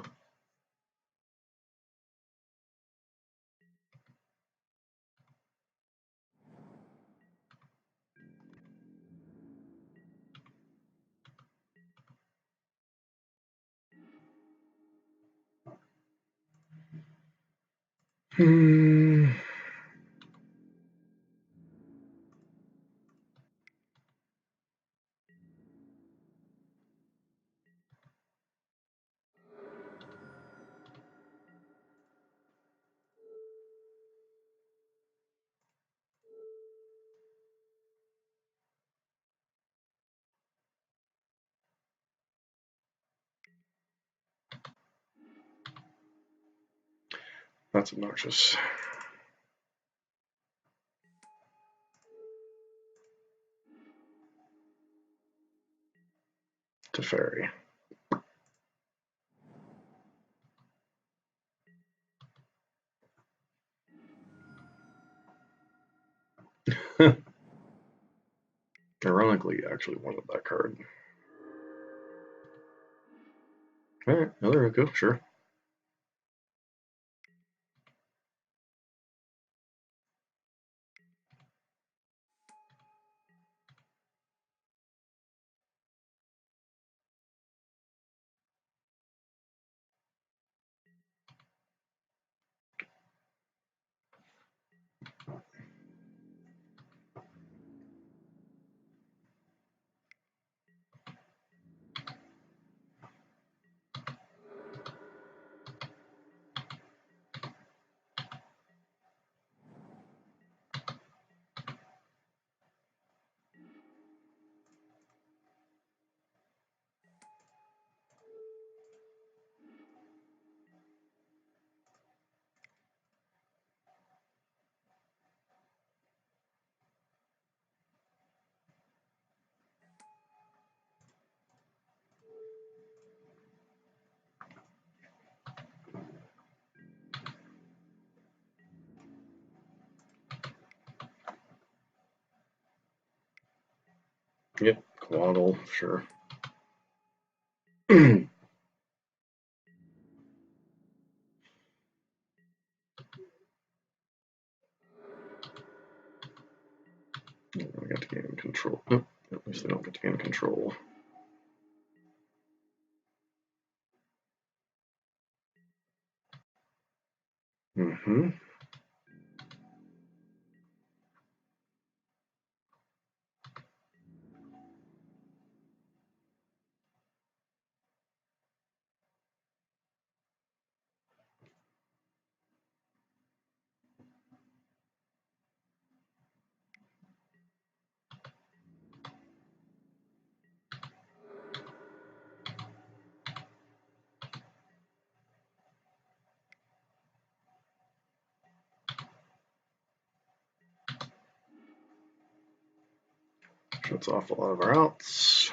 That's obnoxious. Teferi. Ironically, I actually wanted that card. Alright, another Oko, sure. Yep, Quaddle, sure. I got to gain control. Nope, at least I don't get to gain control. Mm-hmm. Shuts off a lot of our outs.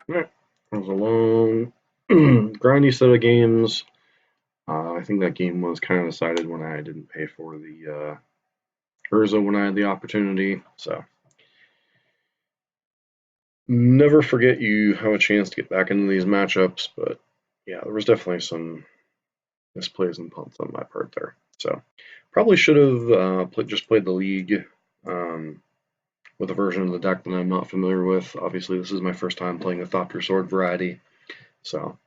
Alright, that was a long, grindy set of games. I think that game was kind of decided when I didn't pay for the Urza when I had the opportunity. So never forget you have a chance to get back into these matchups. But yeah, there was definitely some misplays and punts on my part there. So probably should have just played the league with a version of the deck that I'm not familiar with. Obviously, this is my first time playing a Thopter Sword variety. So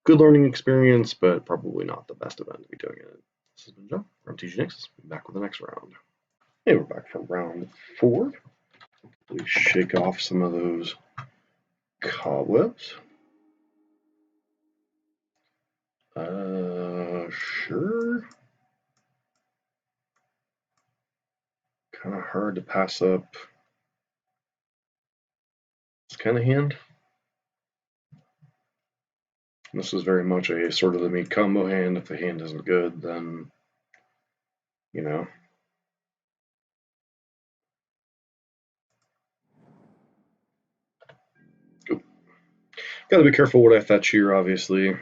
good learning experience, but probably not the best event to be doing it. This has been Joe from TG Nix's. Back with the next round. Hey, we're back for round 4. Please shake off some of those cobwebs. Sure. Kind of hard to pass up this kind of hand. This is very much a sort of the meat combo hand. If the hand isn't good, then, you know. Oop. Gotta be careful what I fetch here, obviously.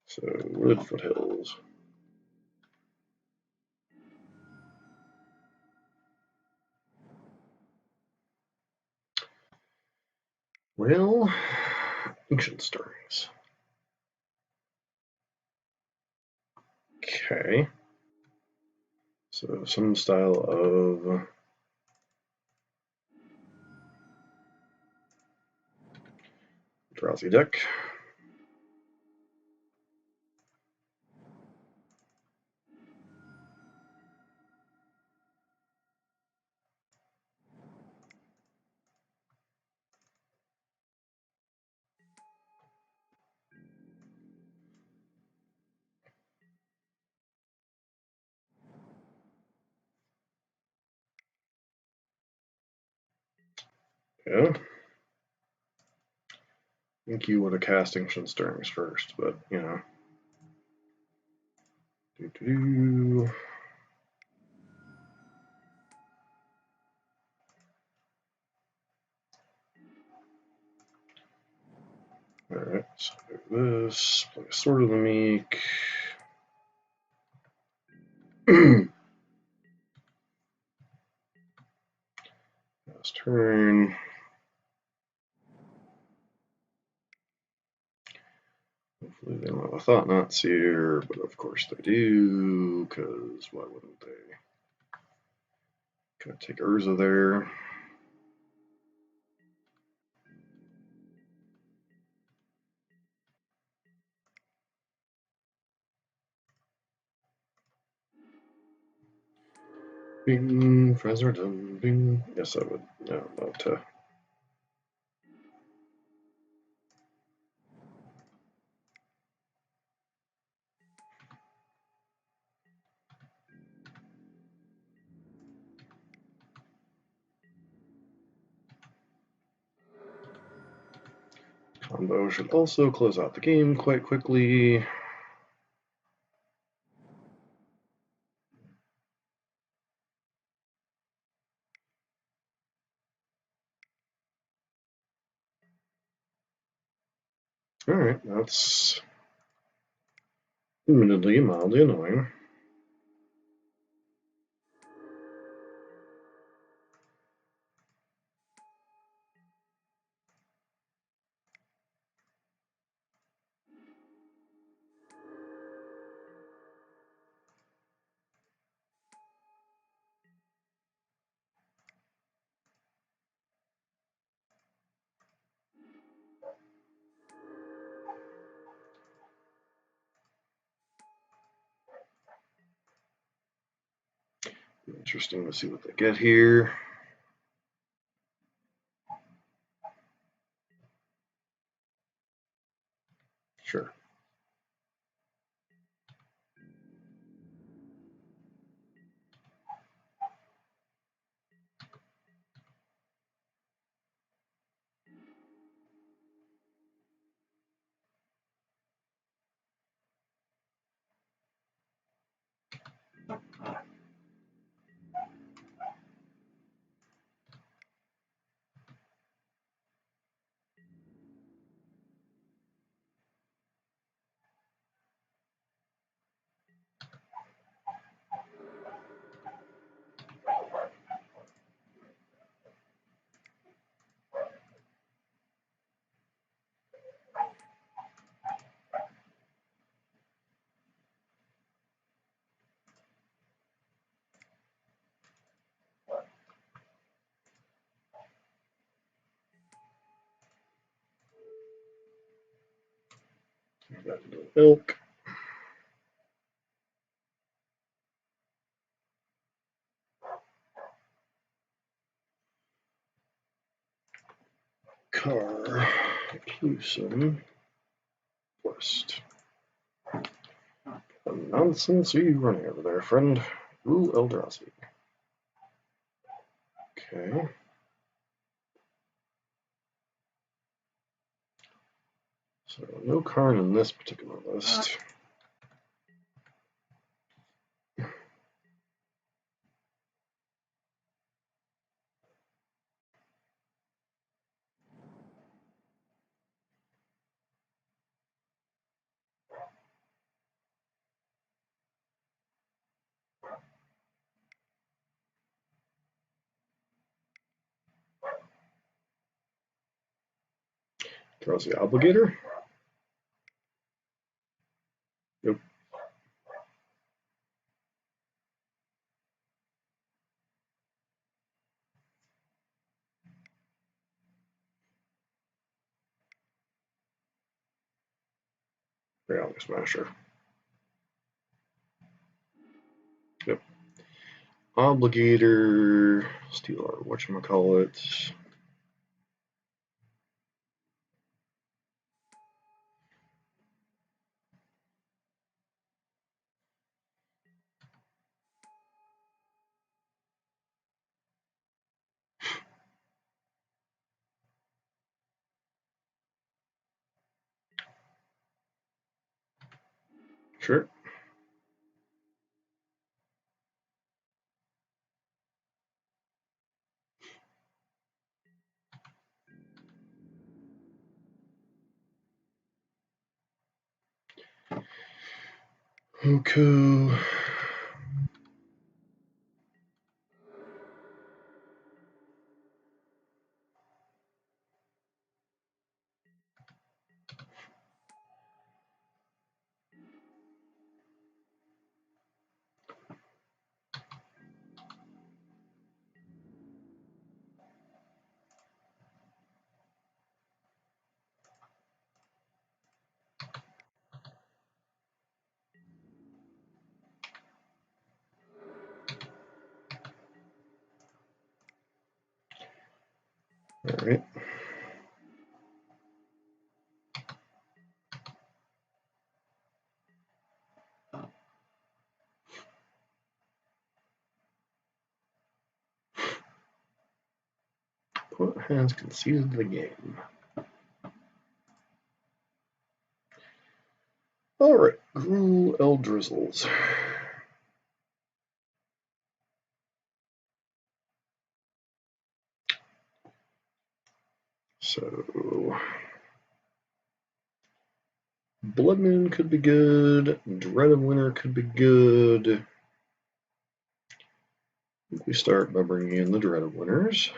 So, Wood Foothills. Well, Ancient Stirrings. Okay. So, some style of Eldrazi deck. Yeah. I think you would have cast Ancient Stirrings first, but, you know. Alright, so this, play Sword of the Meek. Last turn. Hopefully they don't have a Thought-Knot Seer, but of course they do, because why wouldn't they? Gonna take Urza there. Bing, friends are done. Bing. Yes, I would. No, not combo should also close out the game quite quickly. Alright, that's admittedly mildly annoying. Interesting to see what they get here. Sure. Back into the milk. Car, Pluson, West. What nonsense are you running over there, friend? Rule Eldrazi. Okay. So no Karn in this particular list. Eldrazi Obligator. Nope. Reality Smasher. Yep. Obligator, Steel Art, whatchamacallit. Sure. Okay. All right. What has conceded the game? All right. Gruul Eldrizzles. So Blood Moon could be good. Dread of Winter could be good. I think we start by bringing in the Dread of Winters.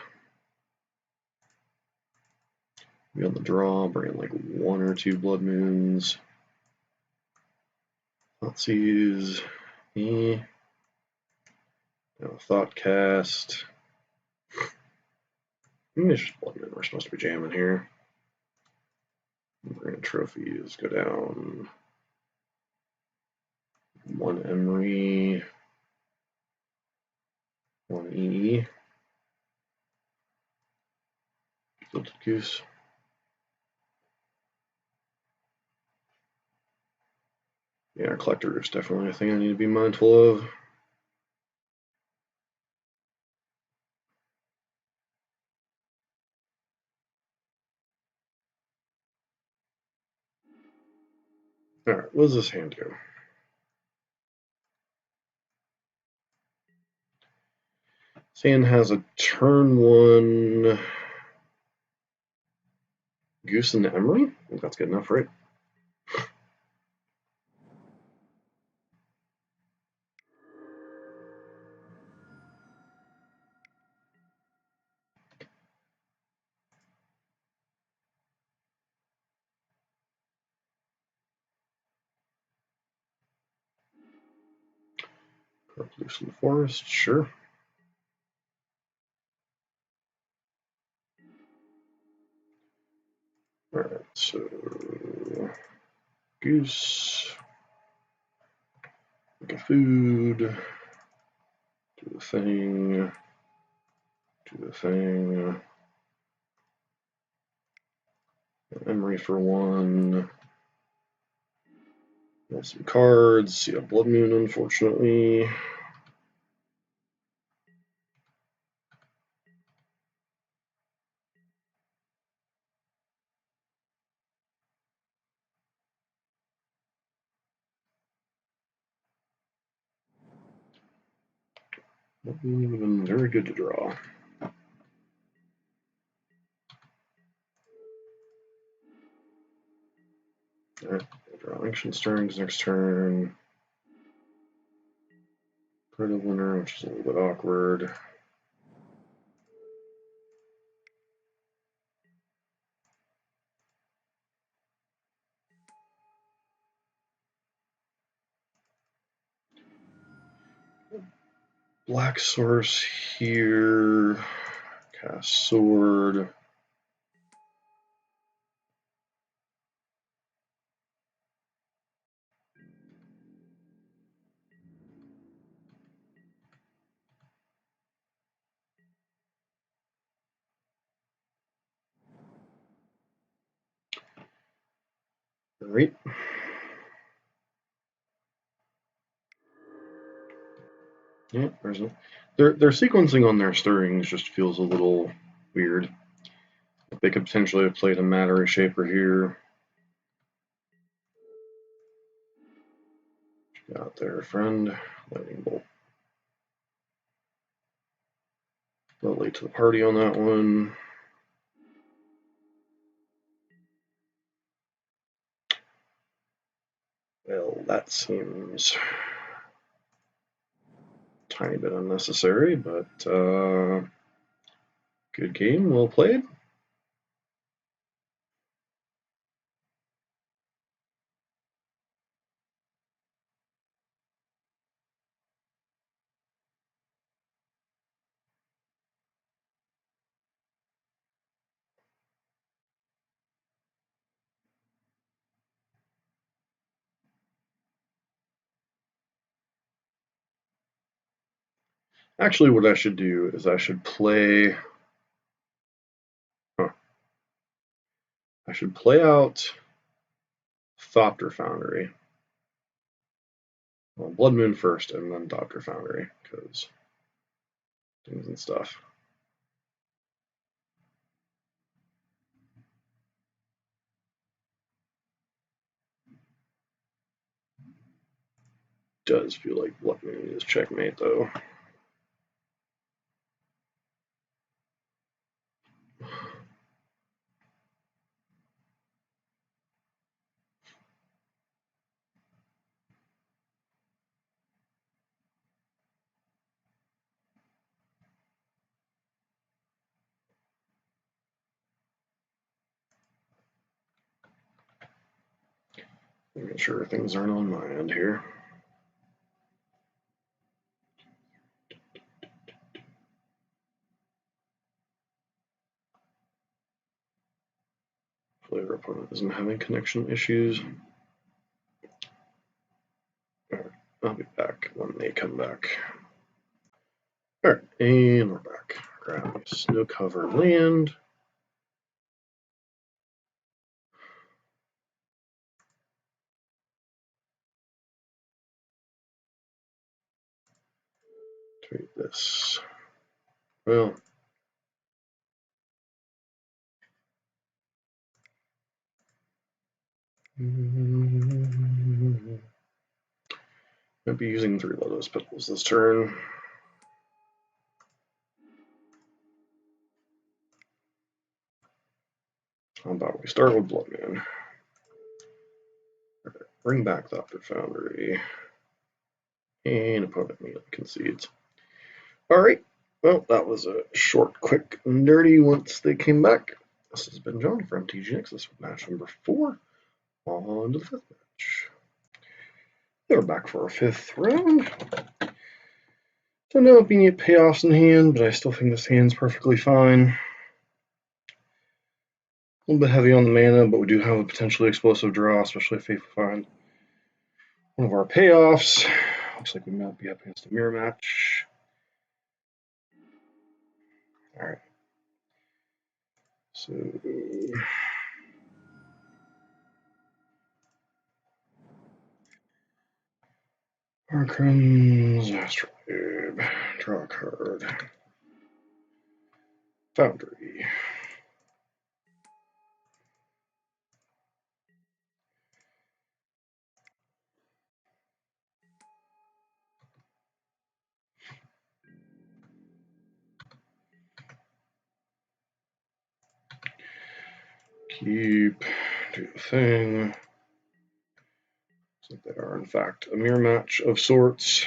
Be on the draw, bring in like 1 or 2 Blood Moons. Thoughtseize. Now Thoughtcast. Maybe it's just Blood Moon we're supposed to be jamming here. Bring in trophies, go down 1 Emery, 1 E. Tilted Goose. Yeah, Collector is definitely a thing I need to be mindful of. Alright, what does this hand do? This hand has a turn 1 Goose and Emery. I think that's good enough, right? Loose in the Forest, sure. Alright, so Goose. Make a food. Do the thing. Do the thing. Memory for 1. Roll some cards. See a Blood Moon, unfortunately. Blood Moon would have been very good to draw. Alright, draw Ancient Stirrings next turn. Credit winner, which is a little bit awkward. Black Source here. Cast Sword. Alright. Yeah, there's a, their sequencing on their stirrings just feels a little weird. They could potentially have played a Matter Shaper here. Got their friend, Lightning Bolt. A little late to the party on that one. Well, that seems a tiny bit unnecessary, but good game, well played. Actually, what I should do is I should play. I should play out Thopter Foundry. Well, Blood Moon first, and then Thopter Foundry, because things and stuff. Does feel like Blood Moon is checkmate, though. Making sure things aren't on my end here. Hopefully our opponent isn't having connection issues. Alright, I'll be back when they come back. Alright, and we're back. Grab snow-covered land. Treat this. Well, I'll be using 3 Lotus Petals this turn. How about we start with Blood Moon? Right, bring back Thopter Foundry. And opponent immediately concedes. Alright, well, that was a short, quick, and dirty once they came back. This has been John from MTGX. This was match number 4. On to the 5th match. We're back for our 5th round. So no immediate payoffs in hand, but I still think this hand's perfectly fine. little bit heavy on the mana, but we do have a potentially explosive draw, especially if we find one of our payoffs. Looks like we might be up against a mirror match. All right. So Archon's Astrolabe. Draw a card. Foundry. Keep. Do the thing. Looks like they are, in fact, a mirror match of sorts.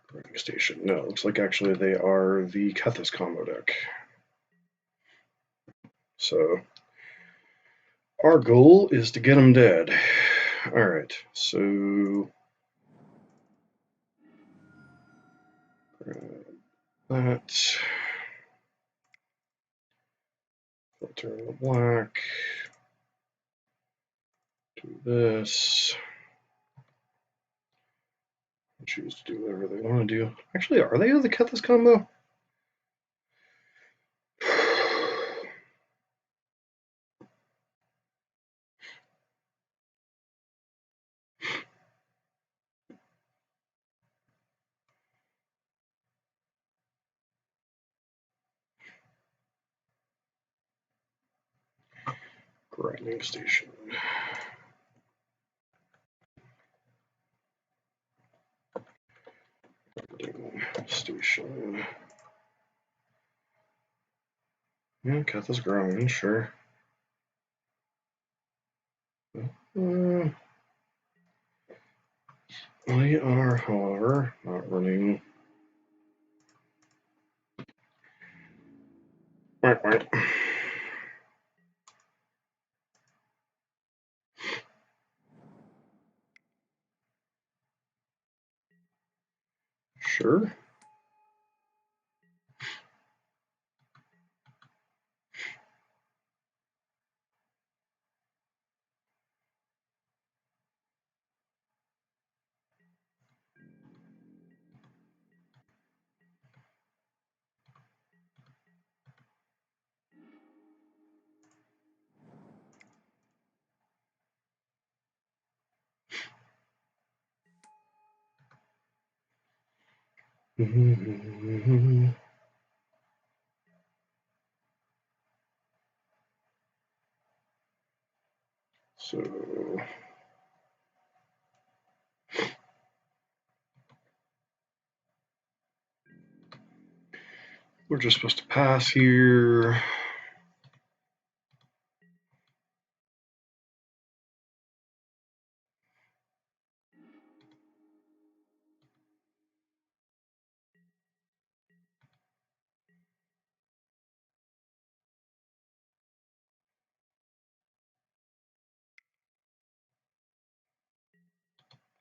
Grinding Station. No, it looks like actually they are the Kethis combo deck. So our goal is to get them dead. All right, so that. Filter in the black. Do this. Choose to do whatever they want to do. Actually, are they the Kethis combo? Grinding Station. Grinding Station. Yeah, Kethis growing, sure. We are, however, not running. Right. Sure. So we're just supposed to pass here.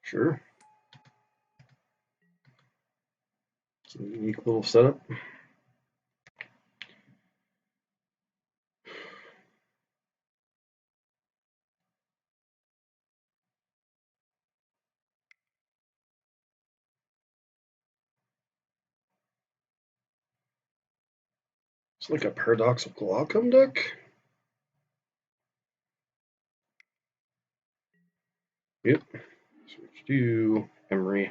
Sure. It's a unique little setup. It's like a paradoxical outcome deck. Yep. Switch to Emery.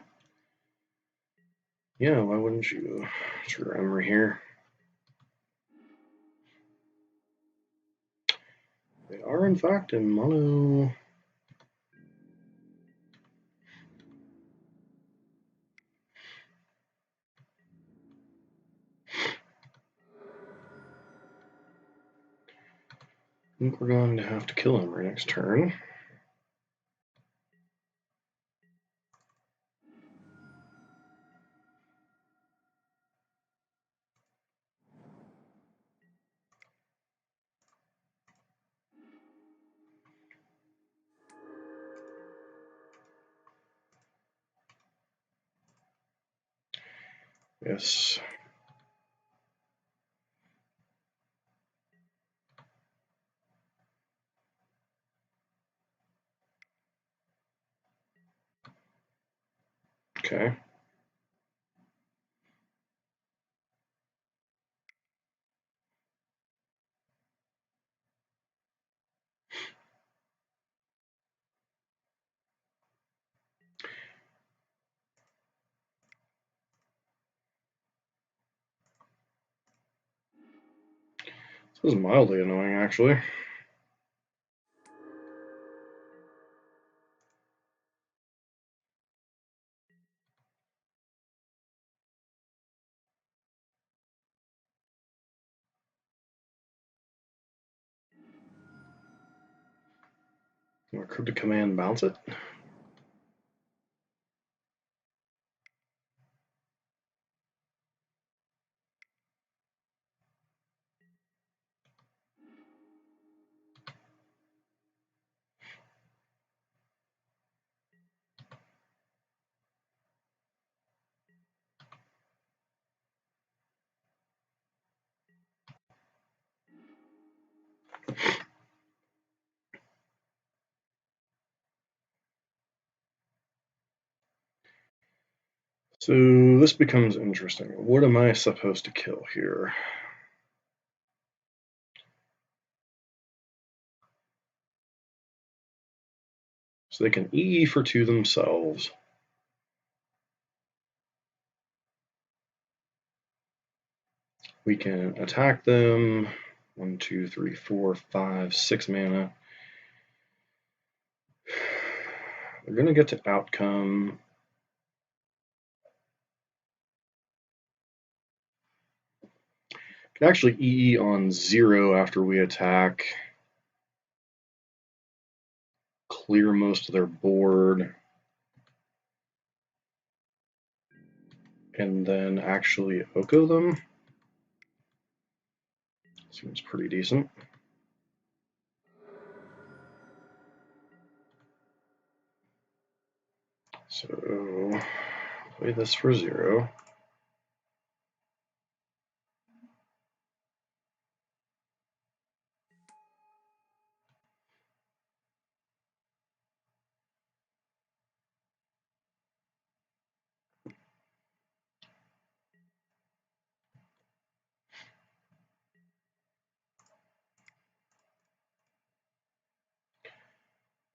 Yeah, why wouldn't you? Sure, Emery here. They are, in fact, in mono. I think we're going to have to kill Emery next turn. Yes. Okay. This is mildly annoying, actually. Cryptic command bounce it. So this becomes interesting. What am I supposed to kill here? So they can E for 2 themselves. We can attack them. 1, 2, 3, 4, 5, 6 mana. They're going to get to outcome. Can actually EE on 0 after we attack. Clear most of their board. And then actually Oko them. Seems pretty decent. So play this for 0.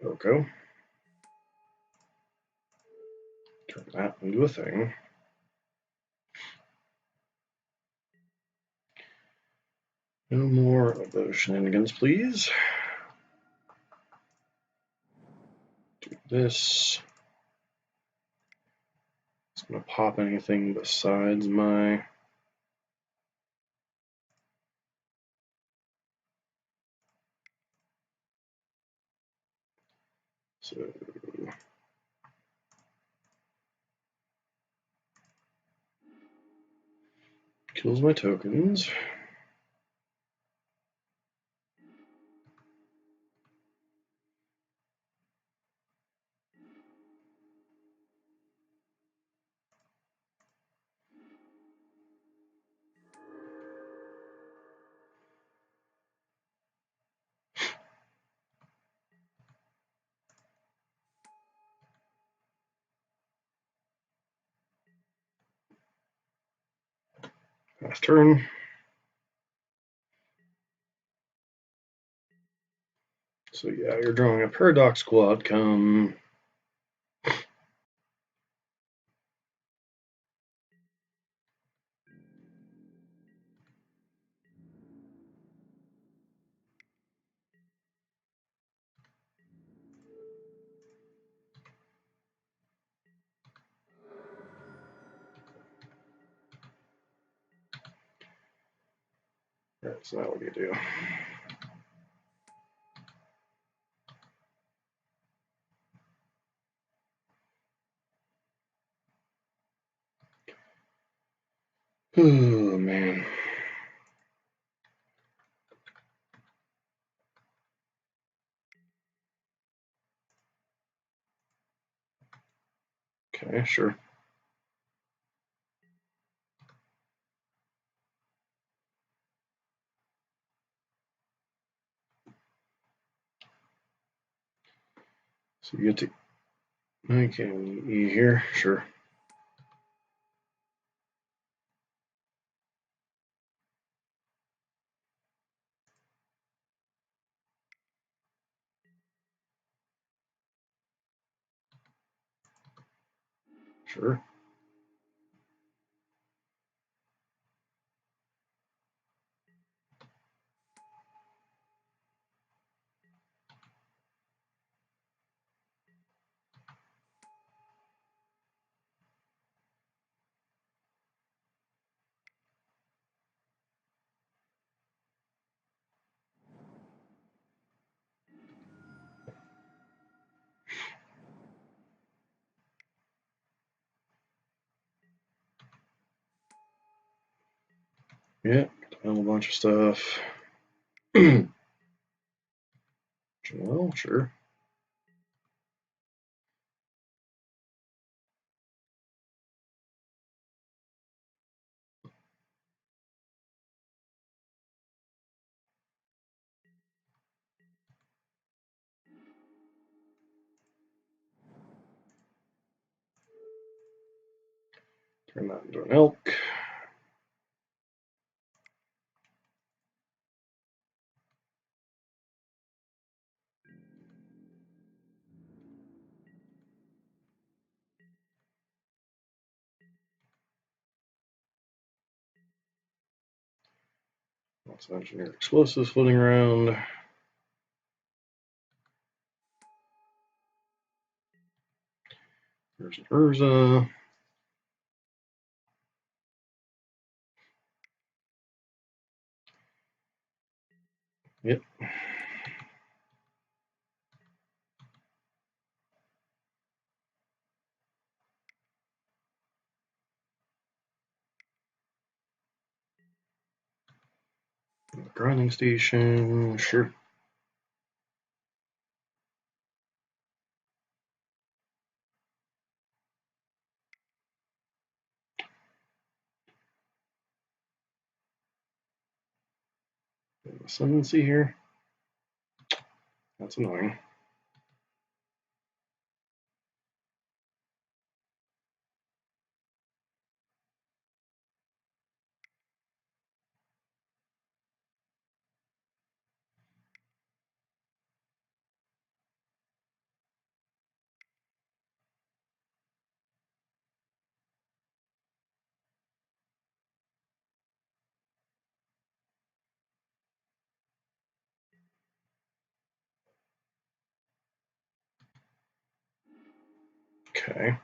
Oko. Turn that into a thing. No more of those shenanigans, please. Do this. It's going to pop anything besides my... So... Kills my tokens. Last turn. So yeah, you're drawing a paradoxical outcome. Alright, so now what do you do? Oh, man. Okay, sure. So you get to, okay, E here, sure. Sure. Yeah, a whole bunch of stuff. Well, sure. Turn that into an elk. Lots of engineered explosives floating around. There's an Urza. Yep. The grinding station, sure. Ascendancy here. That's annoying. Okay.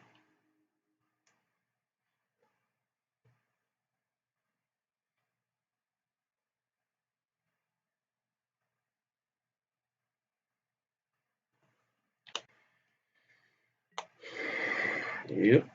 Yep.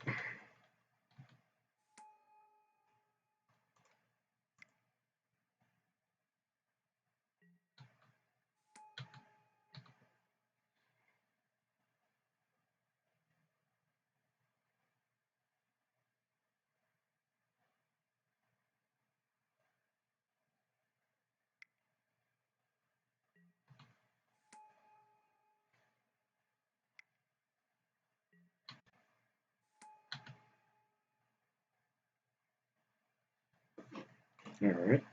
All right.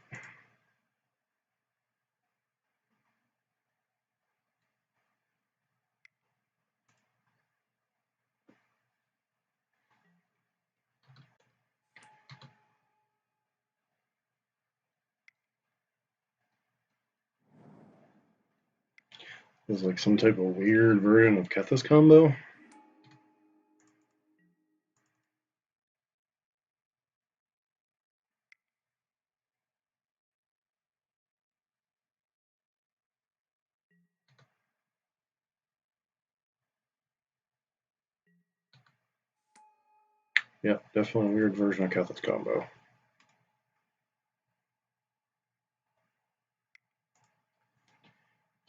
This is like some type of weird version of Kethis combo. Yeah, definitely a weird version of Kethis combo.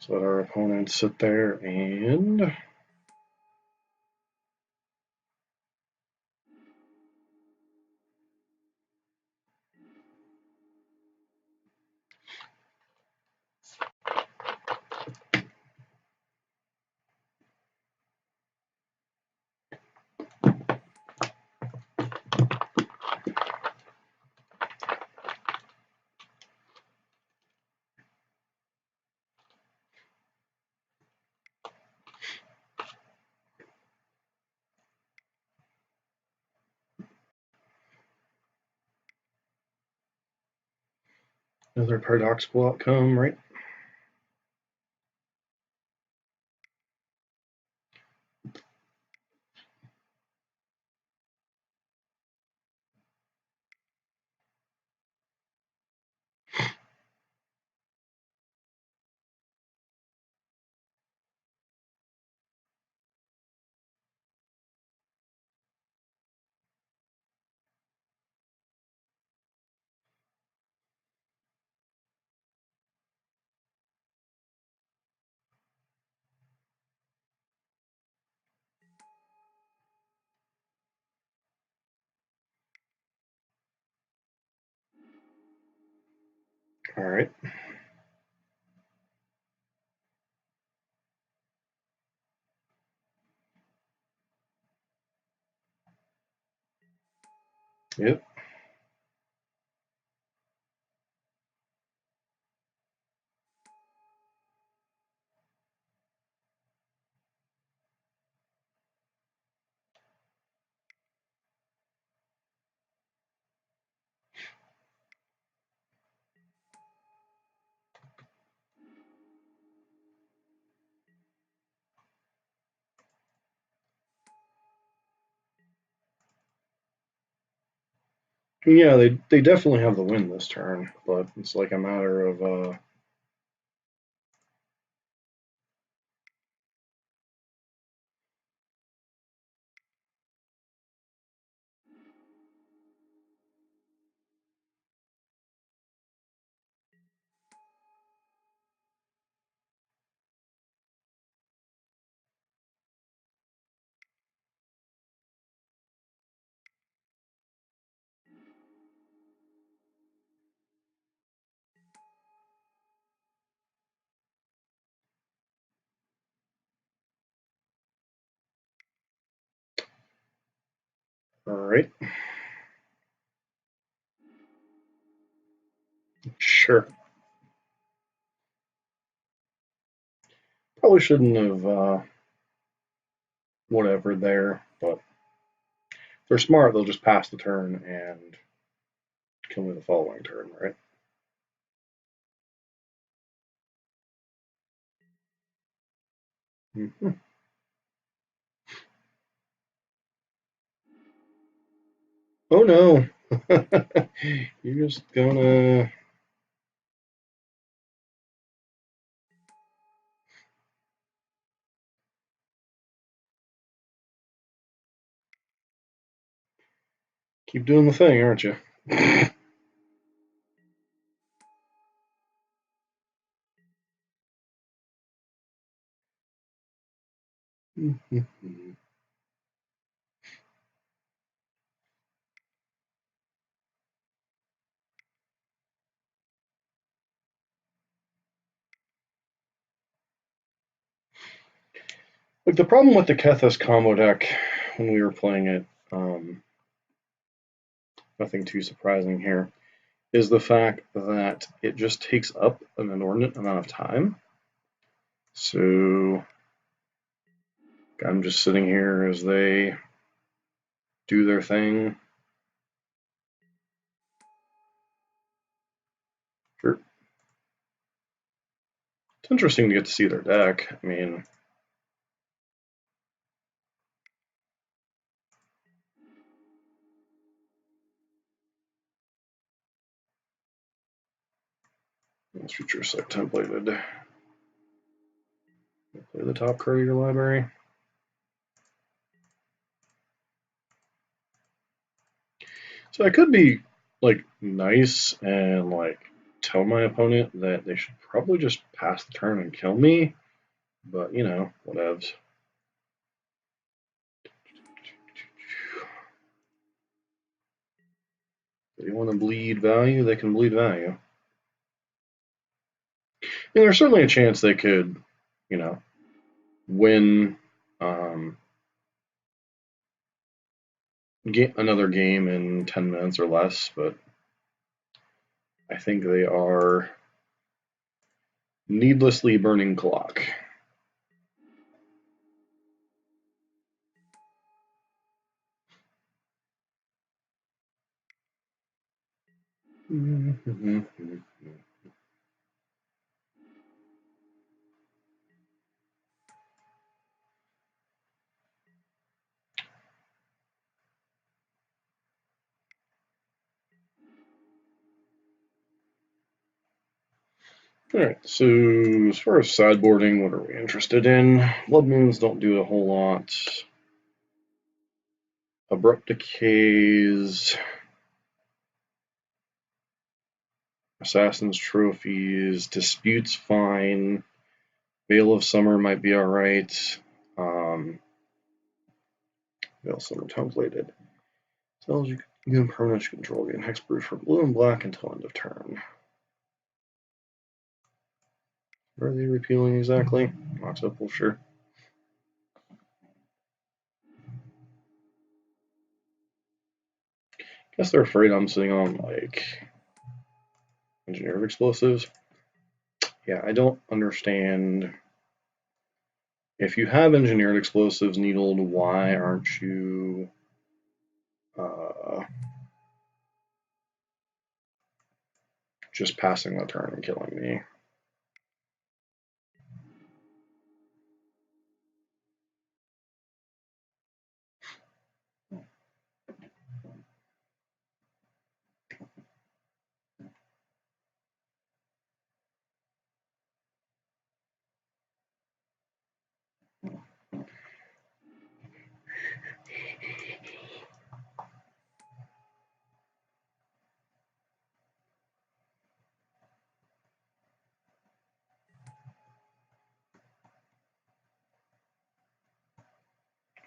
So let our opponents sit there and Another paradoxical outcome, right? All right. Yep. Yeah, they definitely have the win this turn, but it's like a matter of all right. Sure. Probably shouldn't have whatever there, but if they're smart, they'll just pass the turn and kill me the following turn, right? Mm-hmm. Oh no! You're just gonna keep doing the thing, aren't you? Like the problem with the Kethis combo deck when we were playing it, nothing too surprising here, is the fact that it just takes up an inordinate amount of time. So I'm just sitting here as they do their thing. Sure. It's interesting to get to see their deck. I mean, it's future set templated. Play the top card of your library. So I could be like nice and like tell my opponent that they should probably just pass the turn and kill me, but you know, whatevs. If they want to bleed value, they can bleed value. And there's certainly a chance they could, you know, win get another game in 10 minutes or less, but I think they are needlessly burning clock. Alright, so as far as sideboarding, what are we interested in? Blood Moons don't do a whole lot. Abrupt Decays, Assassin's Trophies, Disputes fine, Veil of Summer might be alright. Veil of Summer templated. Tells you can permanent control, gain Hexproof for blue and black until end of turn. Where are they repealing exactly? Not so sure. Guess they're afraid I'm sitting on like engineered explosives. Yeah, I don't understand. If you have engineered explosives needled, why aren't you just passing the turn and killing me?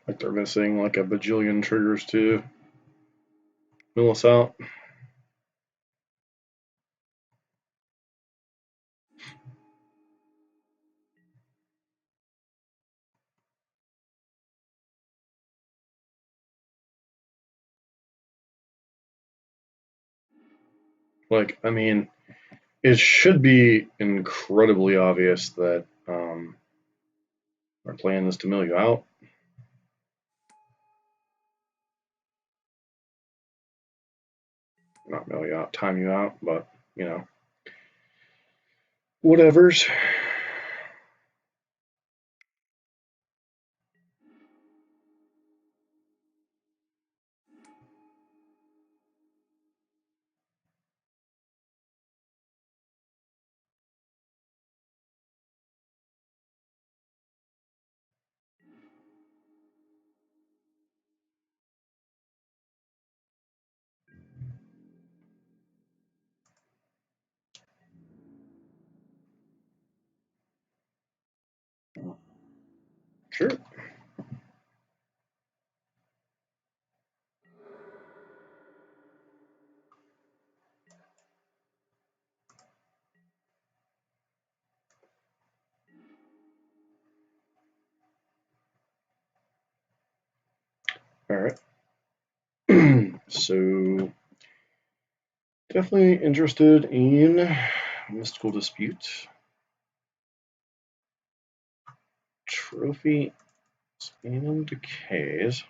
Like they're missing like a bajillion triggers to mill us out. Like, I mean, it should be incredibly obvious that our plan is to mill you out. Not mill you out, time you out, but, you know, whatevers. Sure. All right. So, definitely interested in Mystical Dispute. Trophy Spin and Decays.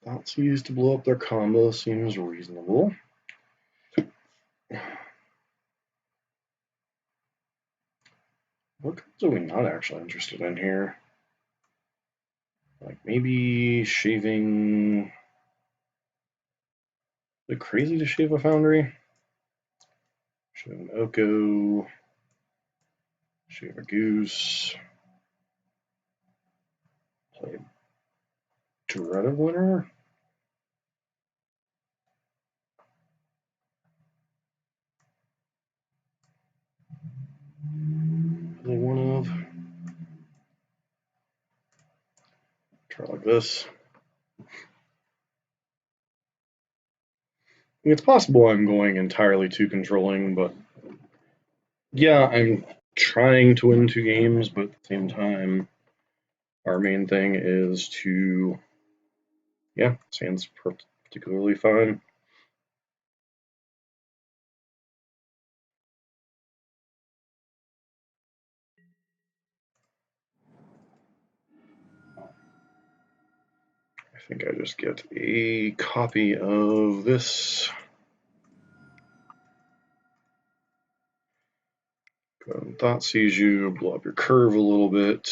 That's used to blow up their combo seems reasonable. What cards are we not actually interested in here? Like maybe shaving. Is it crazy to shave a foundry? Shave an Oko. Shave a goose. Play Dread of Winter. Play one of. Try like this. It's possible I'm going entirely too controlling, but yeah, I'm trying to win 2 games, but at the same time, our main thing is to, yeah, Sand's particularly fine. I think I just get a copy of this. Go ahead and Thought Seize you, blow up your curve a little bit.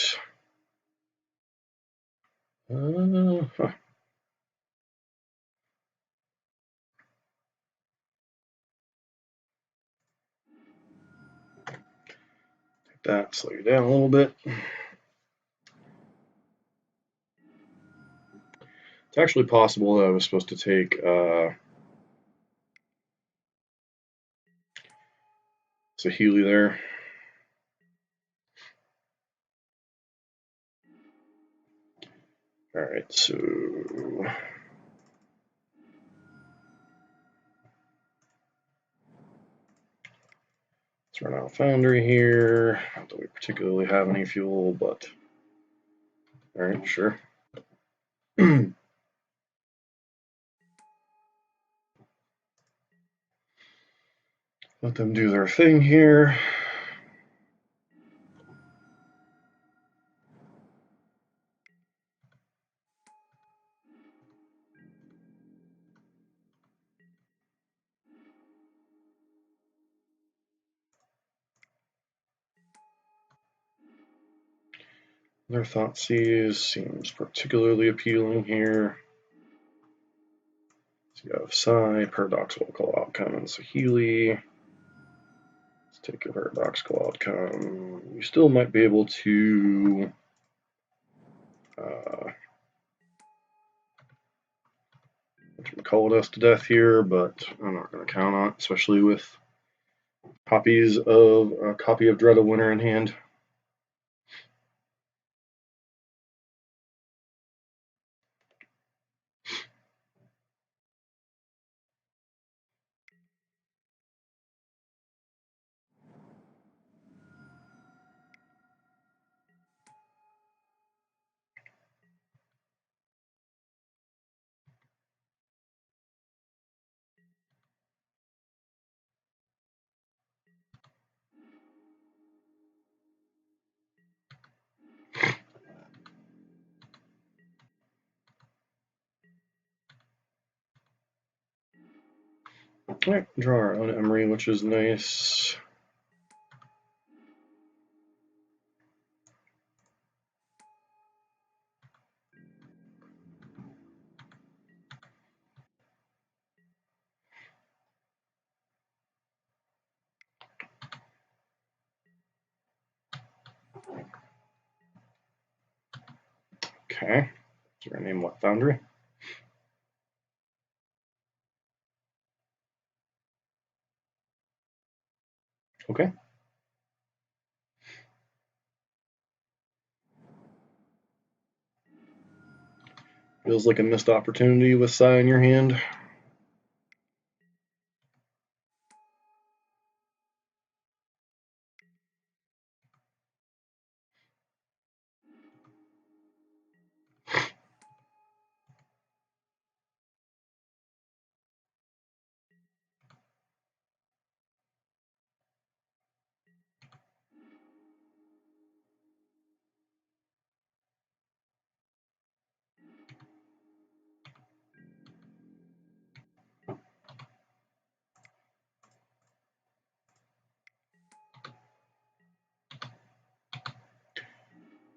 Take that, slow you down a little bit. It's actually possible that I was supposed to take Saheeli there. Alright, so let's run out foundry here. Not that we particularly have any fuel, but alright, sure. Let them do their thing here. Their Thoughtseize seems particularly appealing here. So you have Psi, Paradoxical Outcome, and Saheeli. Let's take your Paradoxical Outcome. You still might be able to call us to death here, but I'm not going to count on it, especially with copies of a copy of Dread of Winter in hand. Alright, draw our own Emery, which is nice. Okay, so we're going to name what foundry? Okay. Feels like a missed opportunity with Psi in your hand.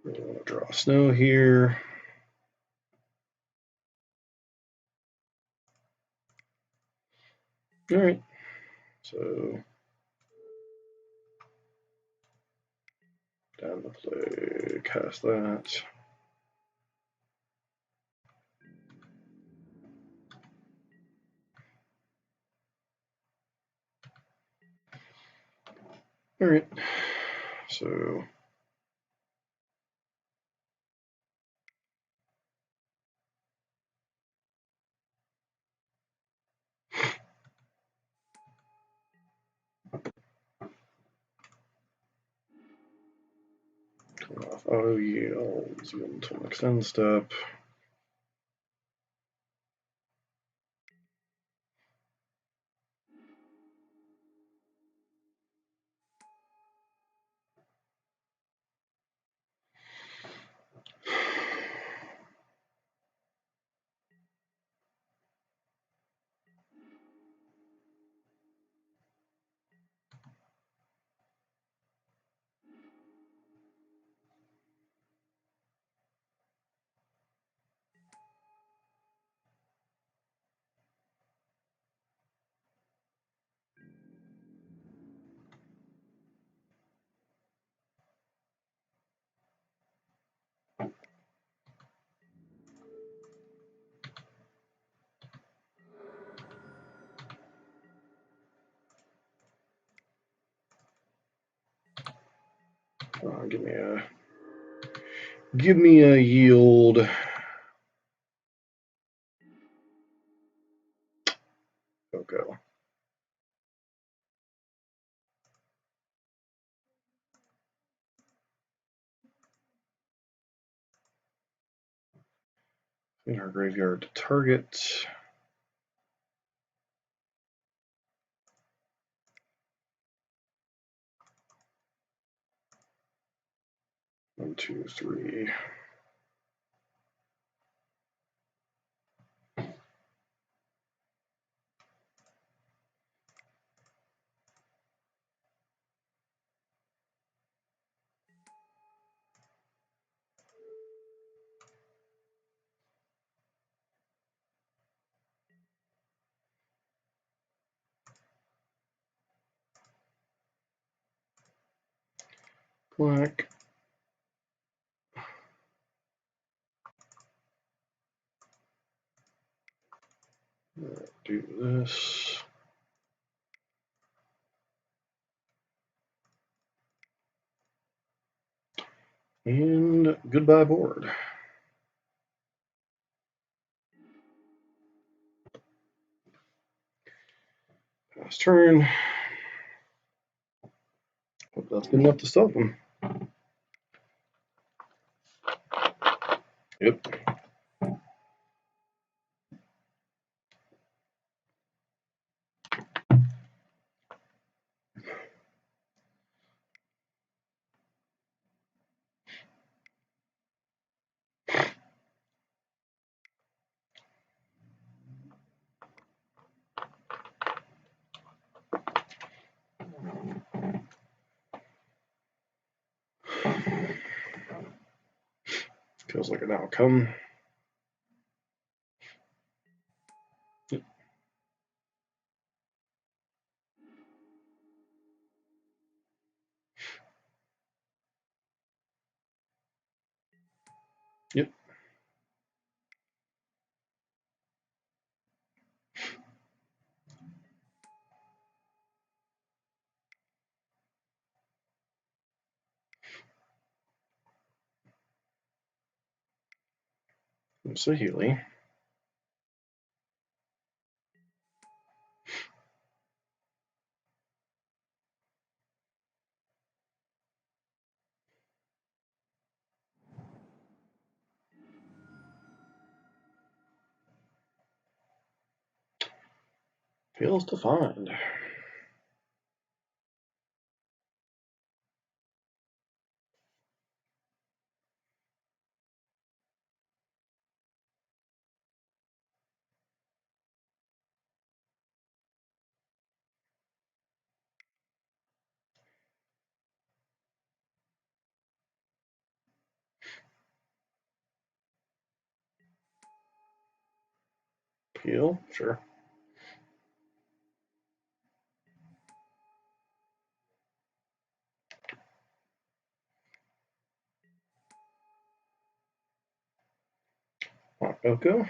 We're going to draw snow here. Alright, so down the play, cast that. Alright, so turn off auto yields, go into an extend step. on, give me a yield. Okay. In our graveyard to target. One, two, three. Black. Do this. And goodbye board. Pass turn. Hope that's good enough to stop him. Yep. Feels like an outcome. Yep. Yep. So Healy. Fails to find. Peel, sure. Oko.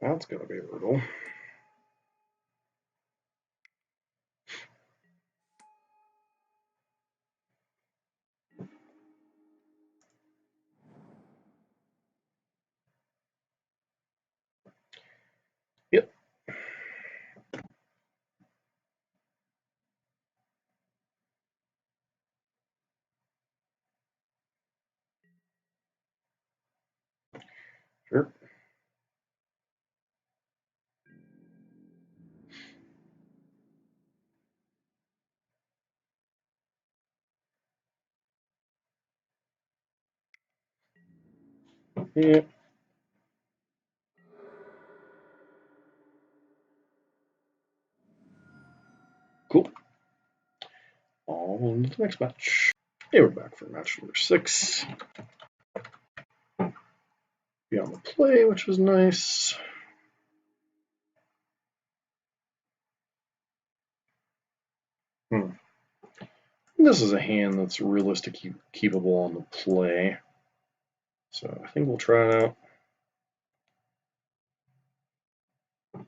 That's gonna be brutal. Yep. Sure. Yeah. Cool. On to the next match. Hey, we're back for match number 6. Be on the play, which was nice. This is a hand that's realistically keepable on the play. So I think we'll try it out. Let's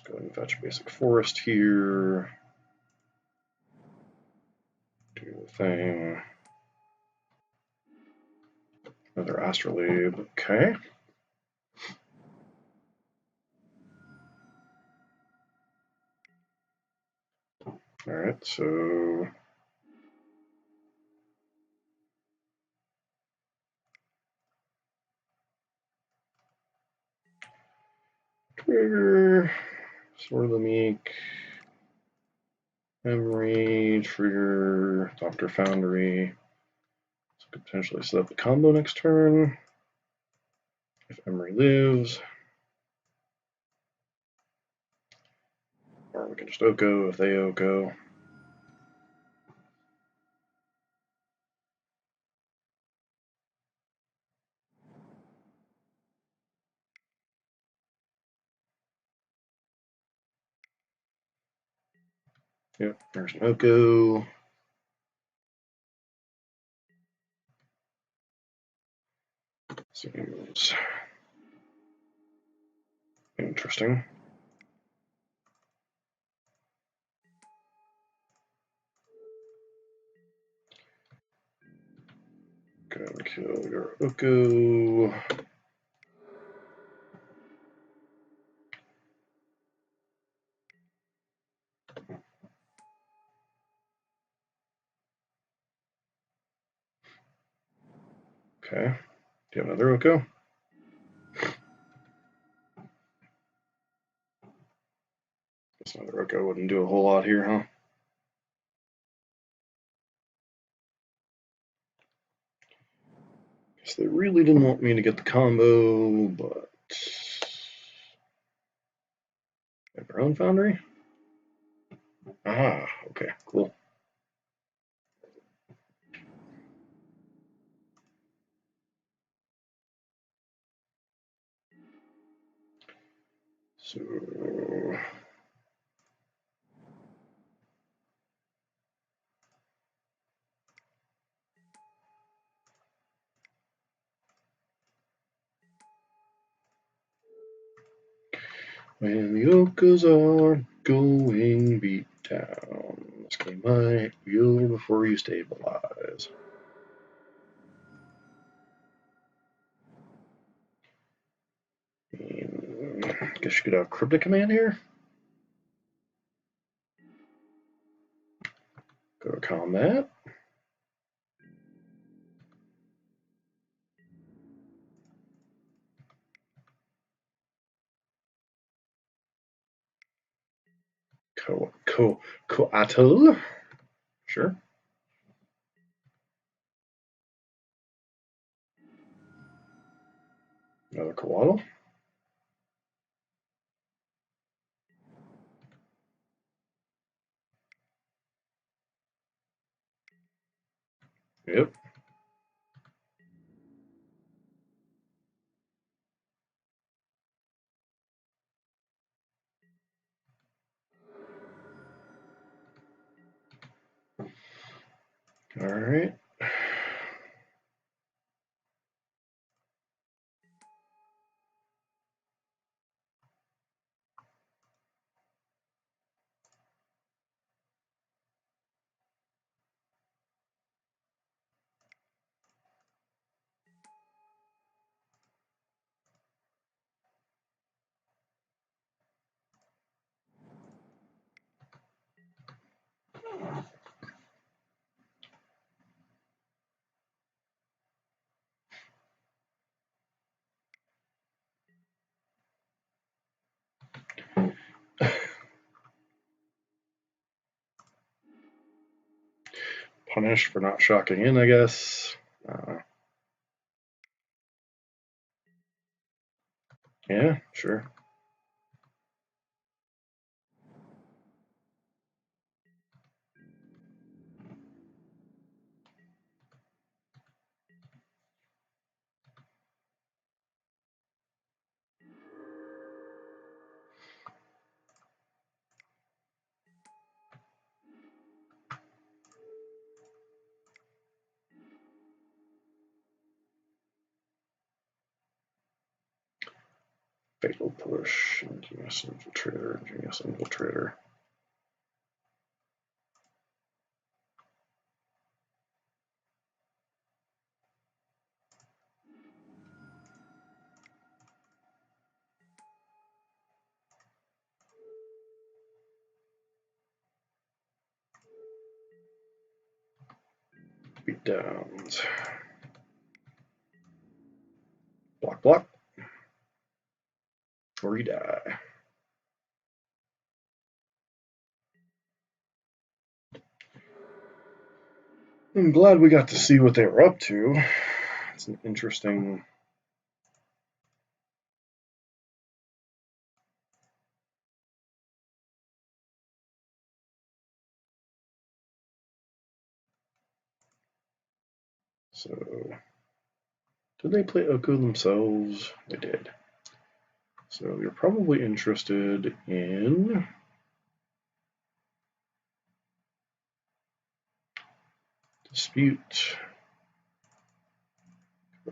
go ahead and fetch a basic forest here. Do the thing. Another astrolabe. Okay. Alright, so trigger, Sword of the Meek, memory, trigger, Thopter Foundry. So could potentially set up the combo next turn. If Emery lives. Or we can just Oko if they Oko. Yep, there's an Oko. Seems interesting. Go and kill your Oko. Okay. Do you have another Oko? Guess another Oko wouldn't do a whole lot here, huh? Guess they really didn't want me to get the combo, but have their own foundry? Ah, okay, cool. So when the Okos are going beat down, this game might be over before you stabilize. Guess you could have Cryptic Command here. Go to combat. Coatl. Sure. Another Coatl. Yep. All right. Punished for not shocking in, I guess. Yeah, sure. Fatal Push, Ingenious Infiltrator. Beat downs. Block, block. Or you die. I'm glad we got to see what they were up to. It's an interesting. So, did they play Oko themselves? They did. So you're probably interested in Dispute,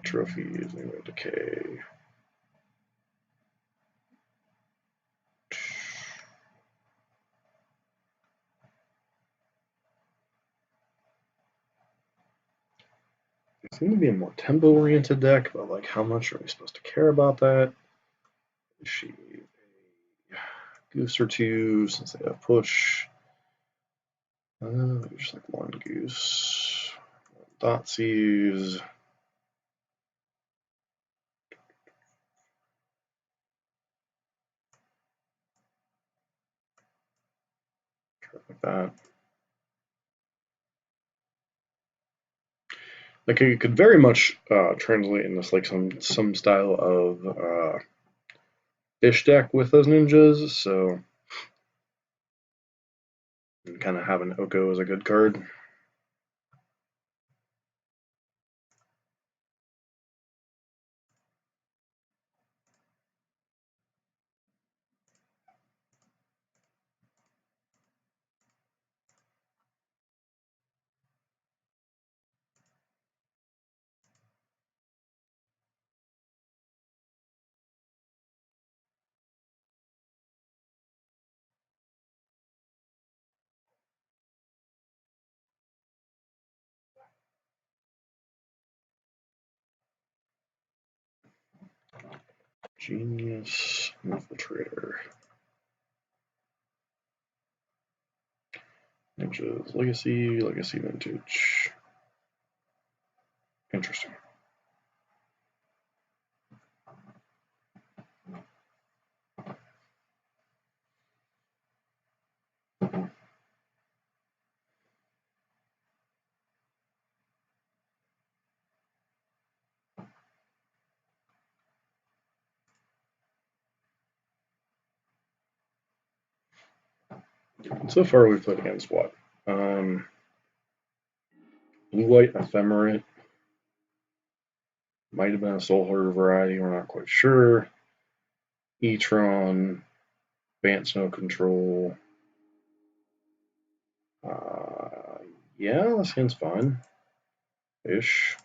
trophies, and decay. It seems to be a more tempo-oriented deck, but like, how much are we supposed to care about that? Is she a goose or two since they have push? Just like one goose. Dotsies. Like that. Like, it could very much translate into like some style of fish deck with those ninjas, so and kind of having Oko as a good card. Genius Infiltrator. Ninjas, Legacy Vintage. Interesting. So far we've played against what? Blue-white Ephemerate. Might have been a Soul Horror variety, we're not quite sure. E-Tron, Bant Snow Control. Yeah, this hand's fine. Ish.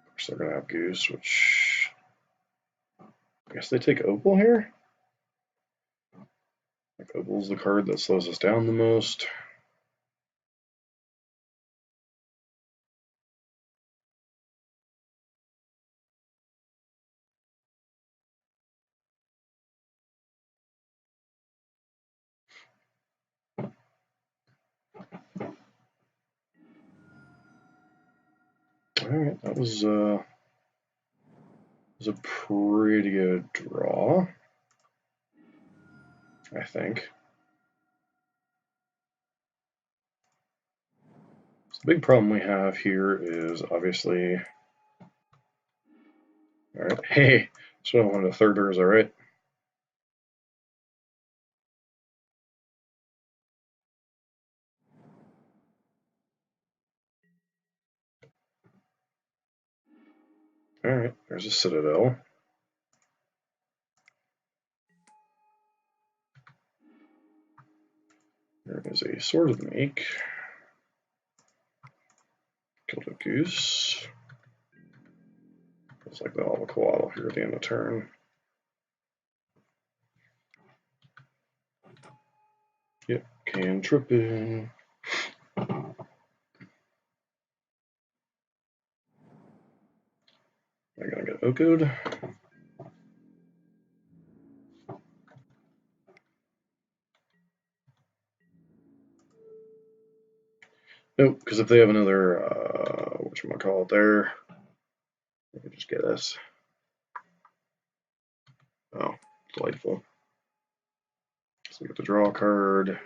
Of course they're gonna have Goose, which I guess they take Opal here? Like, Opal's the card that slows us down the most. Alright, that was a pretty good draw, I think. So the big problem we have here is obviously. Alright, hey, so one of the third Urza, alright? Alright, there's a Citadel. There is a Sword of the Make. Killed a Goose. Looks like they'll have a Coatl here at the end of turn. Yep, cantripping. They're gonna get Okoed. Nope, because if they have another, whatchamacallit there, they can just get us. Oh, delightful. So we get to draw a card.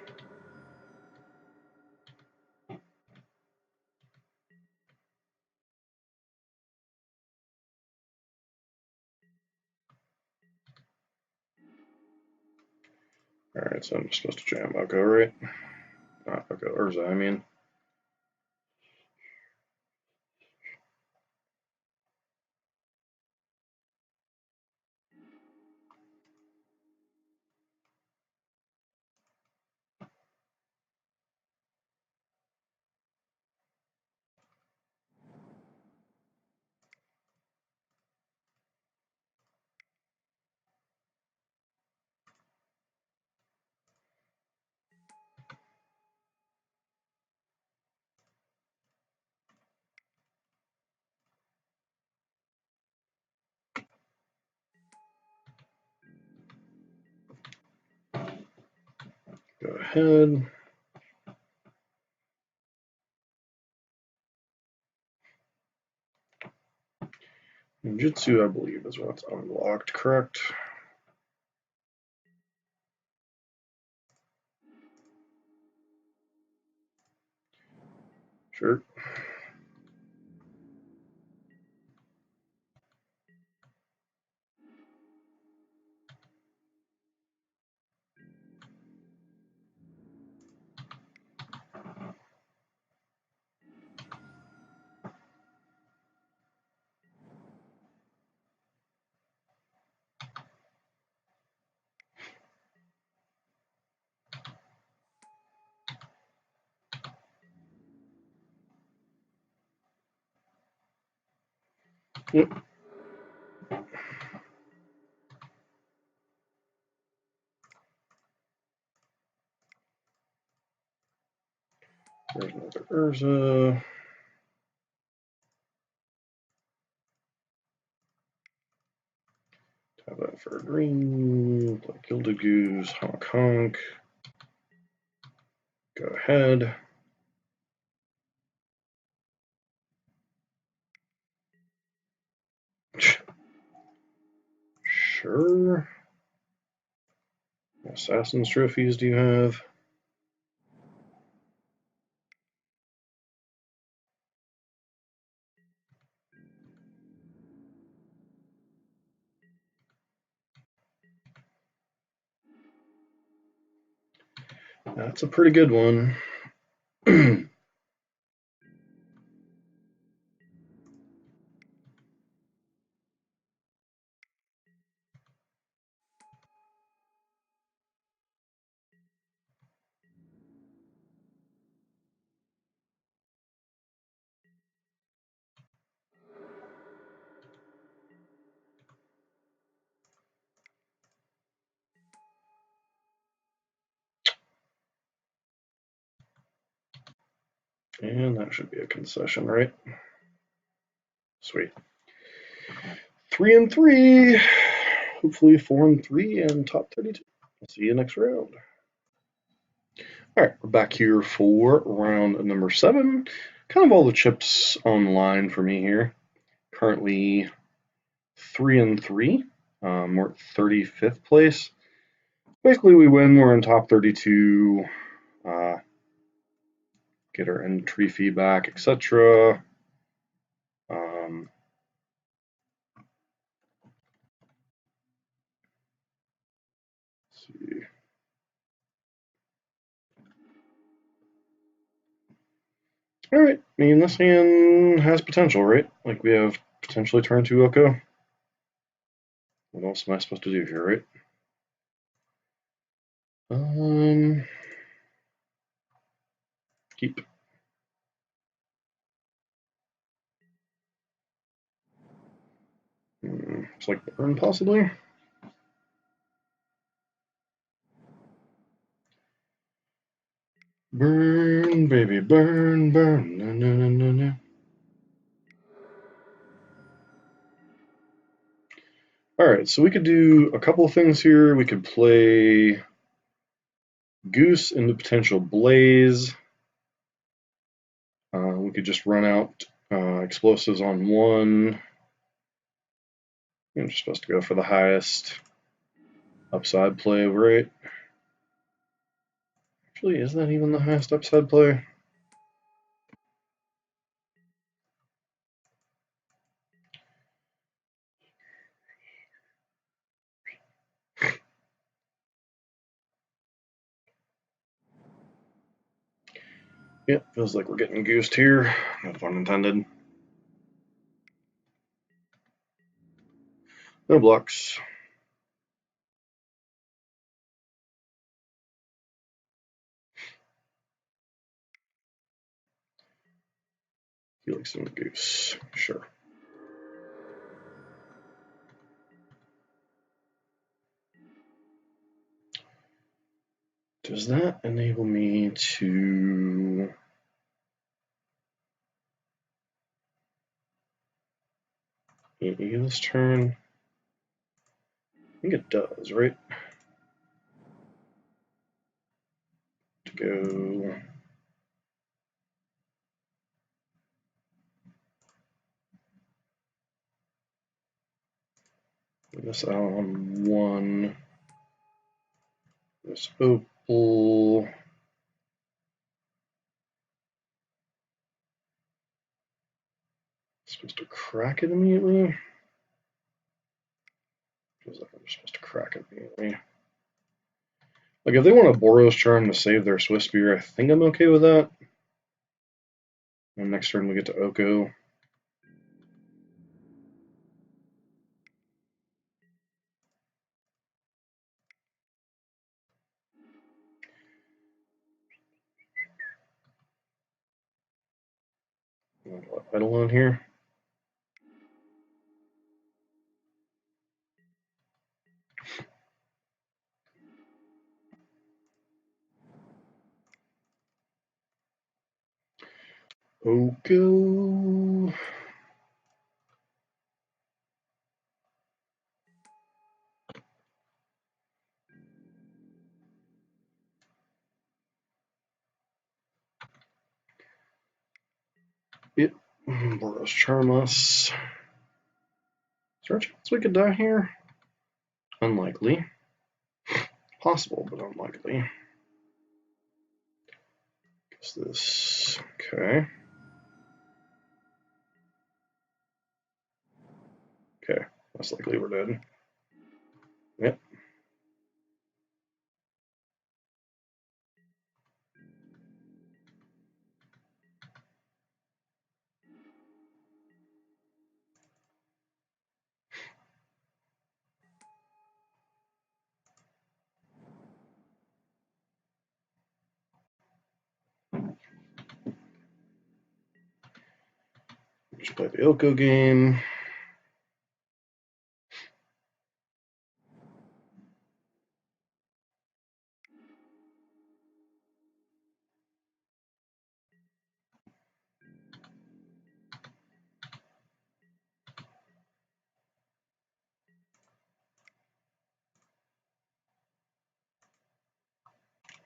Alright, so I'm just supposed to jam Oko, right? Not Oko, Urza, I mean. Go ahead. Ninjutsu, I believe, is what's unlocked, correct? Sure. Yep. There's another Urza. Have that for a green. Play Gilded Goose, Honk Honk. Go ahead. Sure. Assassin's trophies do you have? That's a pretty good one. And that should be a concession, right? Sweet. 3-3. Hopefully 4-3 and top 32. I'll see you next round. All right, we're back here for round number 7. Kind of all the chips on the line for me here. Currently 3-3. We're at 35th place. Basically, we win. We're in top 32. Get our entry fee back, etc. Let's see. All right. I mean, this hand has potential, right? Like we have potentially turn 2 Oko. What else am I supposed to do here, right? Keep. Looks like burn, possibly. Burn, baby, burn, burn. No, no, no, no, no. Alright, so we could do a couple of things here. We could play Goose into potential Blaze. We could just run out explosives on one. I'm just supposed to go for the highest upside play, right? Actually, is that even the highest upside play? Yep, feels like we're getting goosed here. No pun intended. No blocks. Helix and goose, sure. Does that enable me to... this turn? I think it does, right? To go... this out on one. This opal. Supposed to crack it immediately? Feels like I'm supposed to crack it immediately. Like, if they want a Boros charm to save their Swiss Spear, I think I'm okay with that. And next turn we get to Oko. What idle on here? Oko. Yep. Boros charm us. Is there a chance we could die here? Unlikely. Possible, but unlikely. Guess this. Okay. Okay. That's likely we're dead. Yep. Just play the Oko game.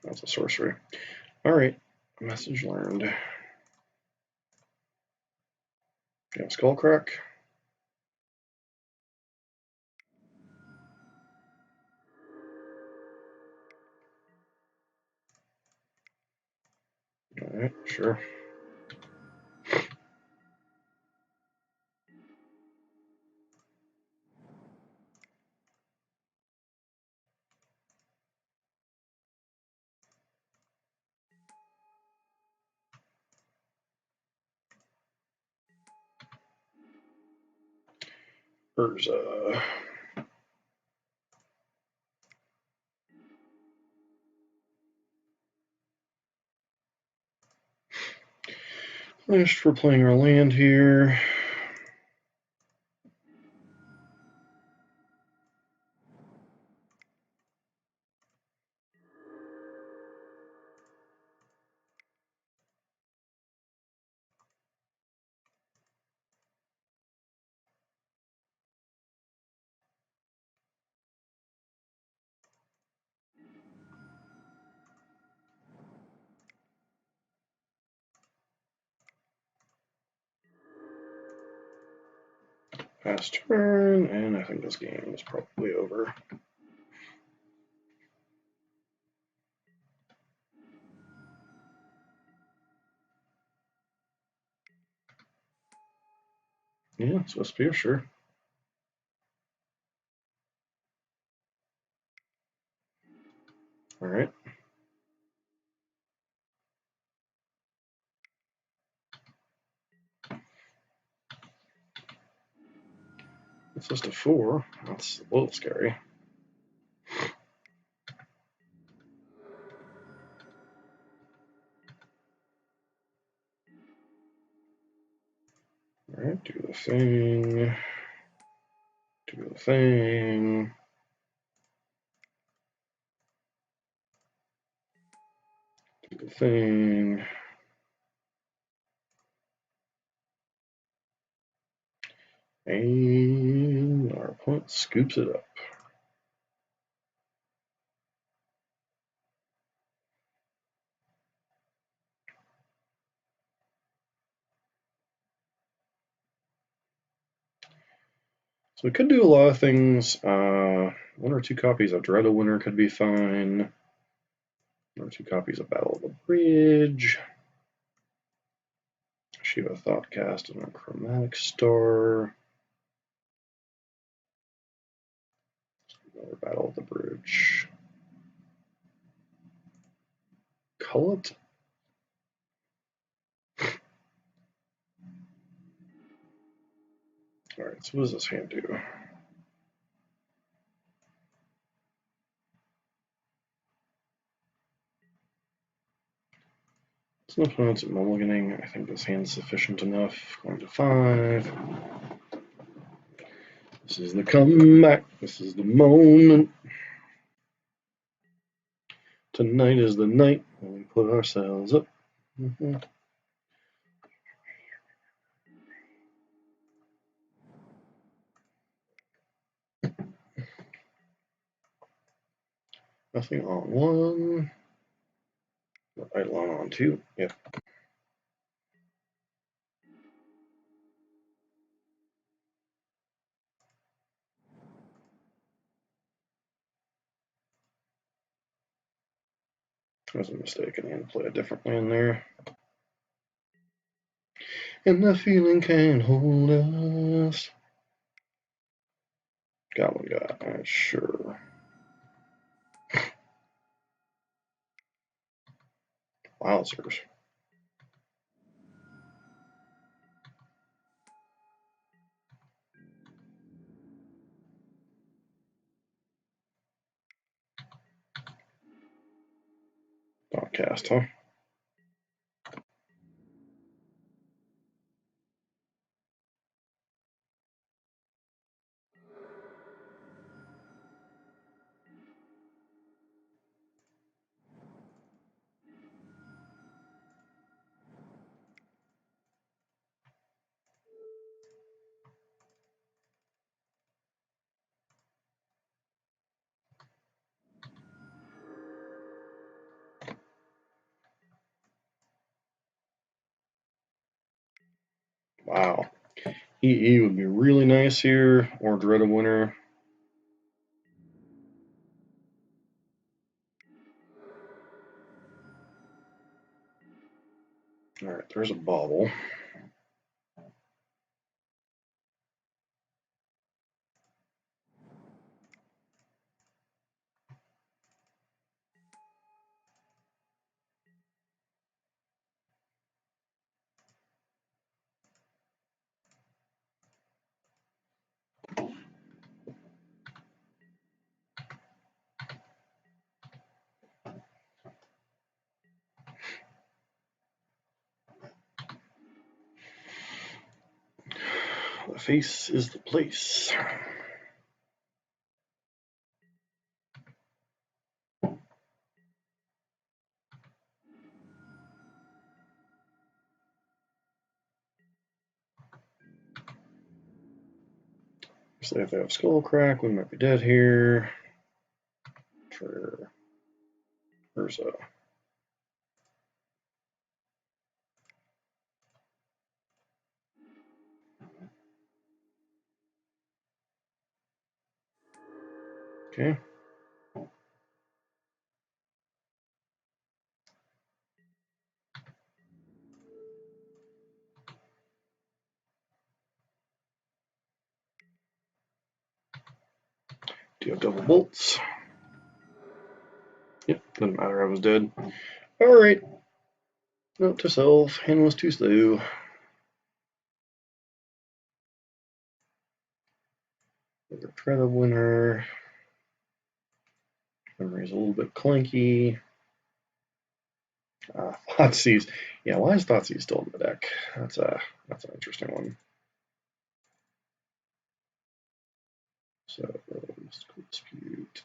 That's a sorcery. Alright. Message learned. Yeah, skull crack. Alright, sure. Urza. Finished for playing our land here. Pass turn, and I think this game is probably over. Yeah, it's supposed to be, sure. All right. It's just a 4. That's a little scary. All right, do the thing. Do the thing. Do the thing. And our opponent scoops it up. So we could do a lot of things. 1 or 2 copies of Dread of Winter could be fine. 1 or 2 copies of Battle of the Bridge. Shiva Thoughtcast and a Chromatic Star. Another Battle of the Bridge. Cullet. Alright, so what does this hand do? It's no opponents at mulliganing. I think this hand's sufficient enough. Going to 5. This is the comeback. This is the moment. Tonight is the night when we put ourselves up. Nothing on 1. Eidolon on 2. Yep. That was a mistake. I need to play a different land there. And the feeling can't hold us. Goblin God, sure. Wowzers. Podcast, huh? Wow. EE would be really nice here, or Dread of Winter. Alright, there's a bauble. The face is the place. So if they have Skull Crack, we might be dead here. For Urza. Okay. Do you have double bolts? Yep, doesn't matter, I was dead. Alright. Note to self, hand was too slow. Try the winner. Memory's a little bit clunky. Thoughtseize. Yeah, why is Thoughtseize still in the deck? That's an interesting one. So, mystical dispute.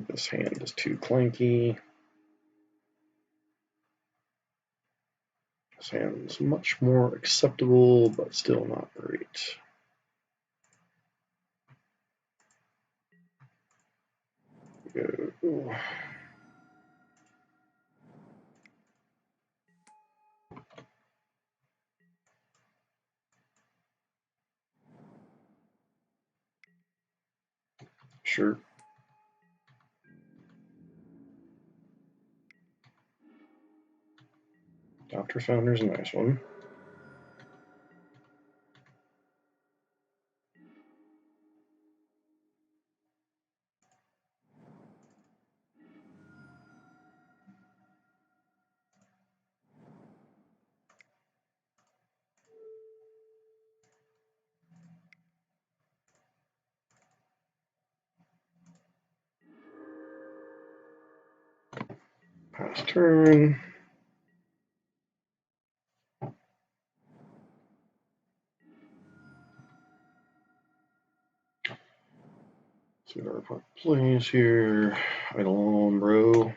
This hand is too clanky. This hand's much more acceptable, but still not great. Go. Sure. Dr. Founder's a nice one. Pass turn. See what our opponent plays here. Idle on, bro.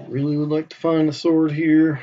Really would like to find a sword here.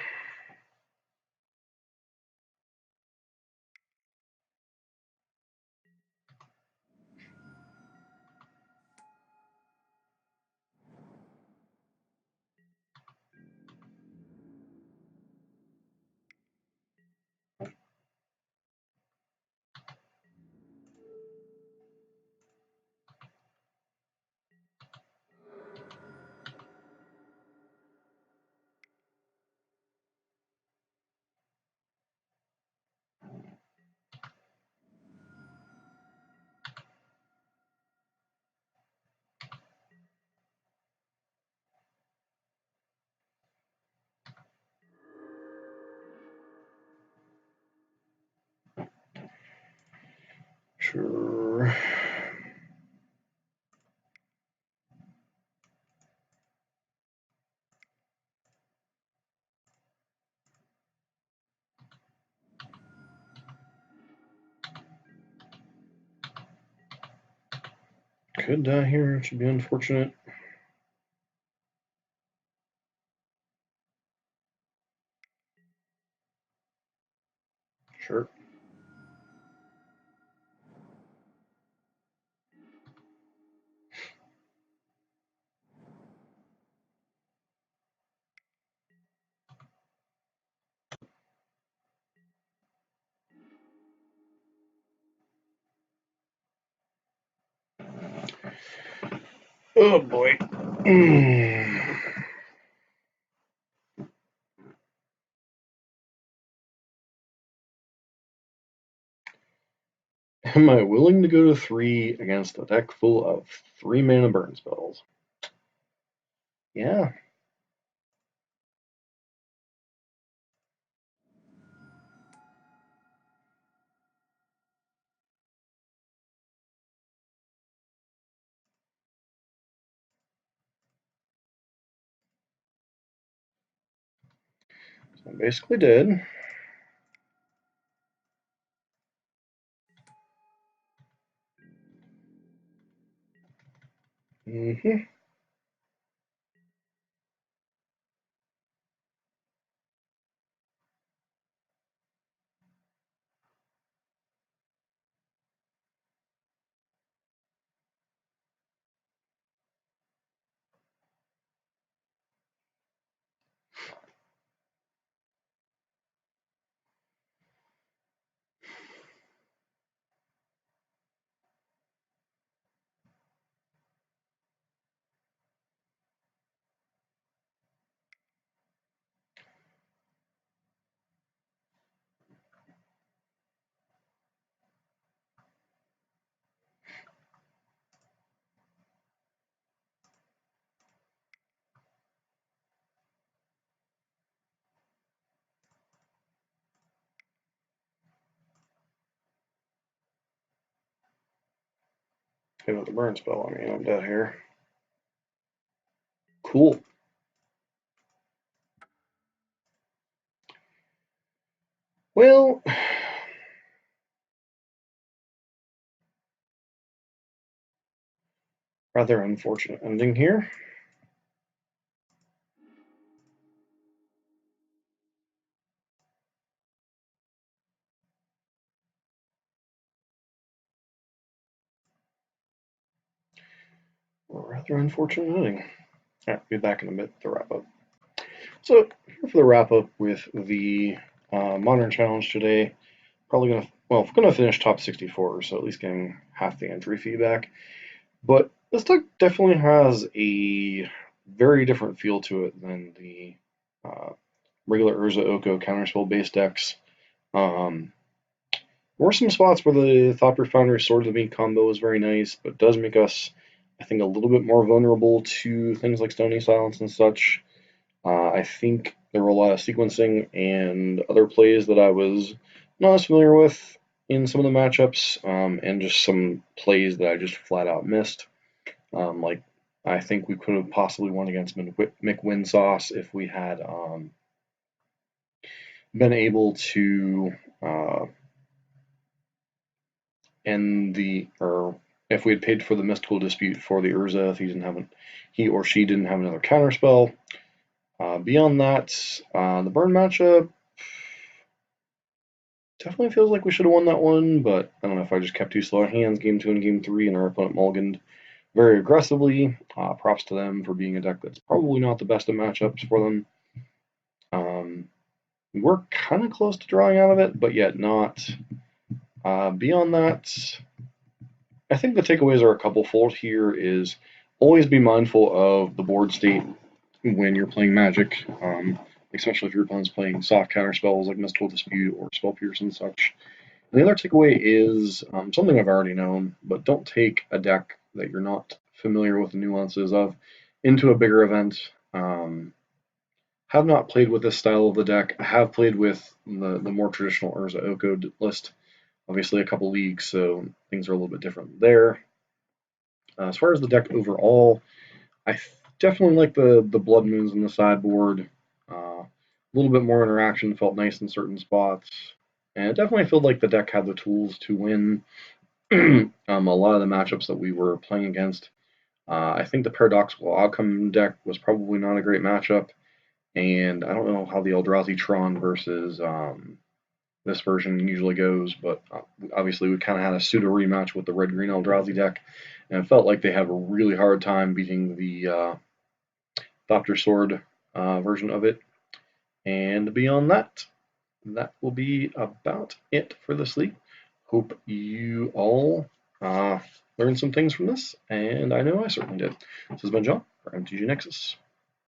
Sure. Could die here, it should be unfortunate. Sure. Oh boy. Am I willing to go to 3 against a deck full of 3 mana burn spells? Yeah. So I'm basically dead. Mm-hmm. Hey, with the burn spell, I mean, I'm dead here. Cool. Well, rather unfortunate ending here. Rather unfortunate ending. Alright, be back in a bit to wrap up. So, here for the wrap up with the Modern Challenge today. Probably gonna finish top 64, so at least getting half the entry fee back. But this deck definitely has a very different feel to it than the regular Urza Oko counterspell based decks. There were some spots where the Thopter Foundry Swords of Ink combo is very nice, but does make us, I think, a little bit more vulnerable to things like Stony Silence and such. I think there were a lot of sequencing and other plays that I was not as familiar with in some of the matchups, and just some plays that I just flat out missed. Like, I think we could have possibly won against McWinsauce if we had been able to end the, or if we had paid for the Mystical Dispute for the Urza, if he or she didn't have another counterspell. Beyond that, the burn matchup definitely feels like we should have won that one, but I don't know if I just kept too slow hands game 2 and game 3, and our opponent mulliganed very aggressively. Props to them for being a deck that's probably not the best of matchups for them. We were kind of close to drawing out of it, but yet not. Beyond that, I think the takeaways are a couple fold here is always be mindful of the board state when you're playing Magic, especially if your opponent's playing soft counter spells like Mystical Dispute or Spell Pierce and such. And the other takeaway is something I've already known, but don't take a deck that you're not familiar with the nuances of into a bigger event. Have not played with this style of the deck. I have played with the more traditional Urza Oko list, obviously a couple leagues, so things are a little bit different there. As far as the deck overall, I definitely like the Blood Moons in the sideboard. A little bit more interaction felt nice in certain spots, and it definitely felt like the deck had the tools to win a lot of the matchups that we were playing against. I think the Paradoxical Outcome deck was probably not a great matchup, and I don't know how the Eldrazi Tron versus this version usually goes, but obviously we kind of had a pseudo rematch with the red-green Eldrazi deck, and it felt like they have a really hard time beating the Thopter Sword version of it. And beyond that, that will be about it for this league. Hope you all learned some things from this, and I know I certainly did. This has been John for MTG Nexus.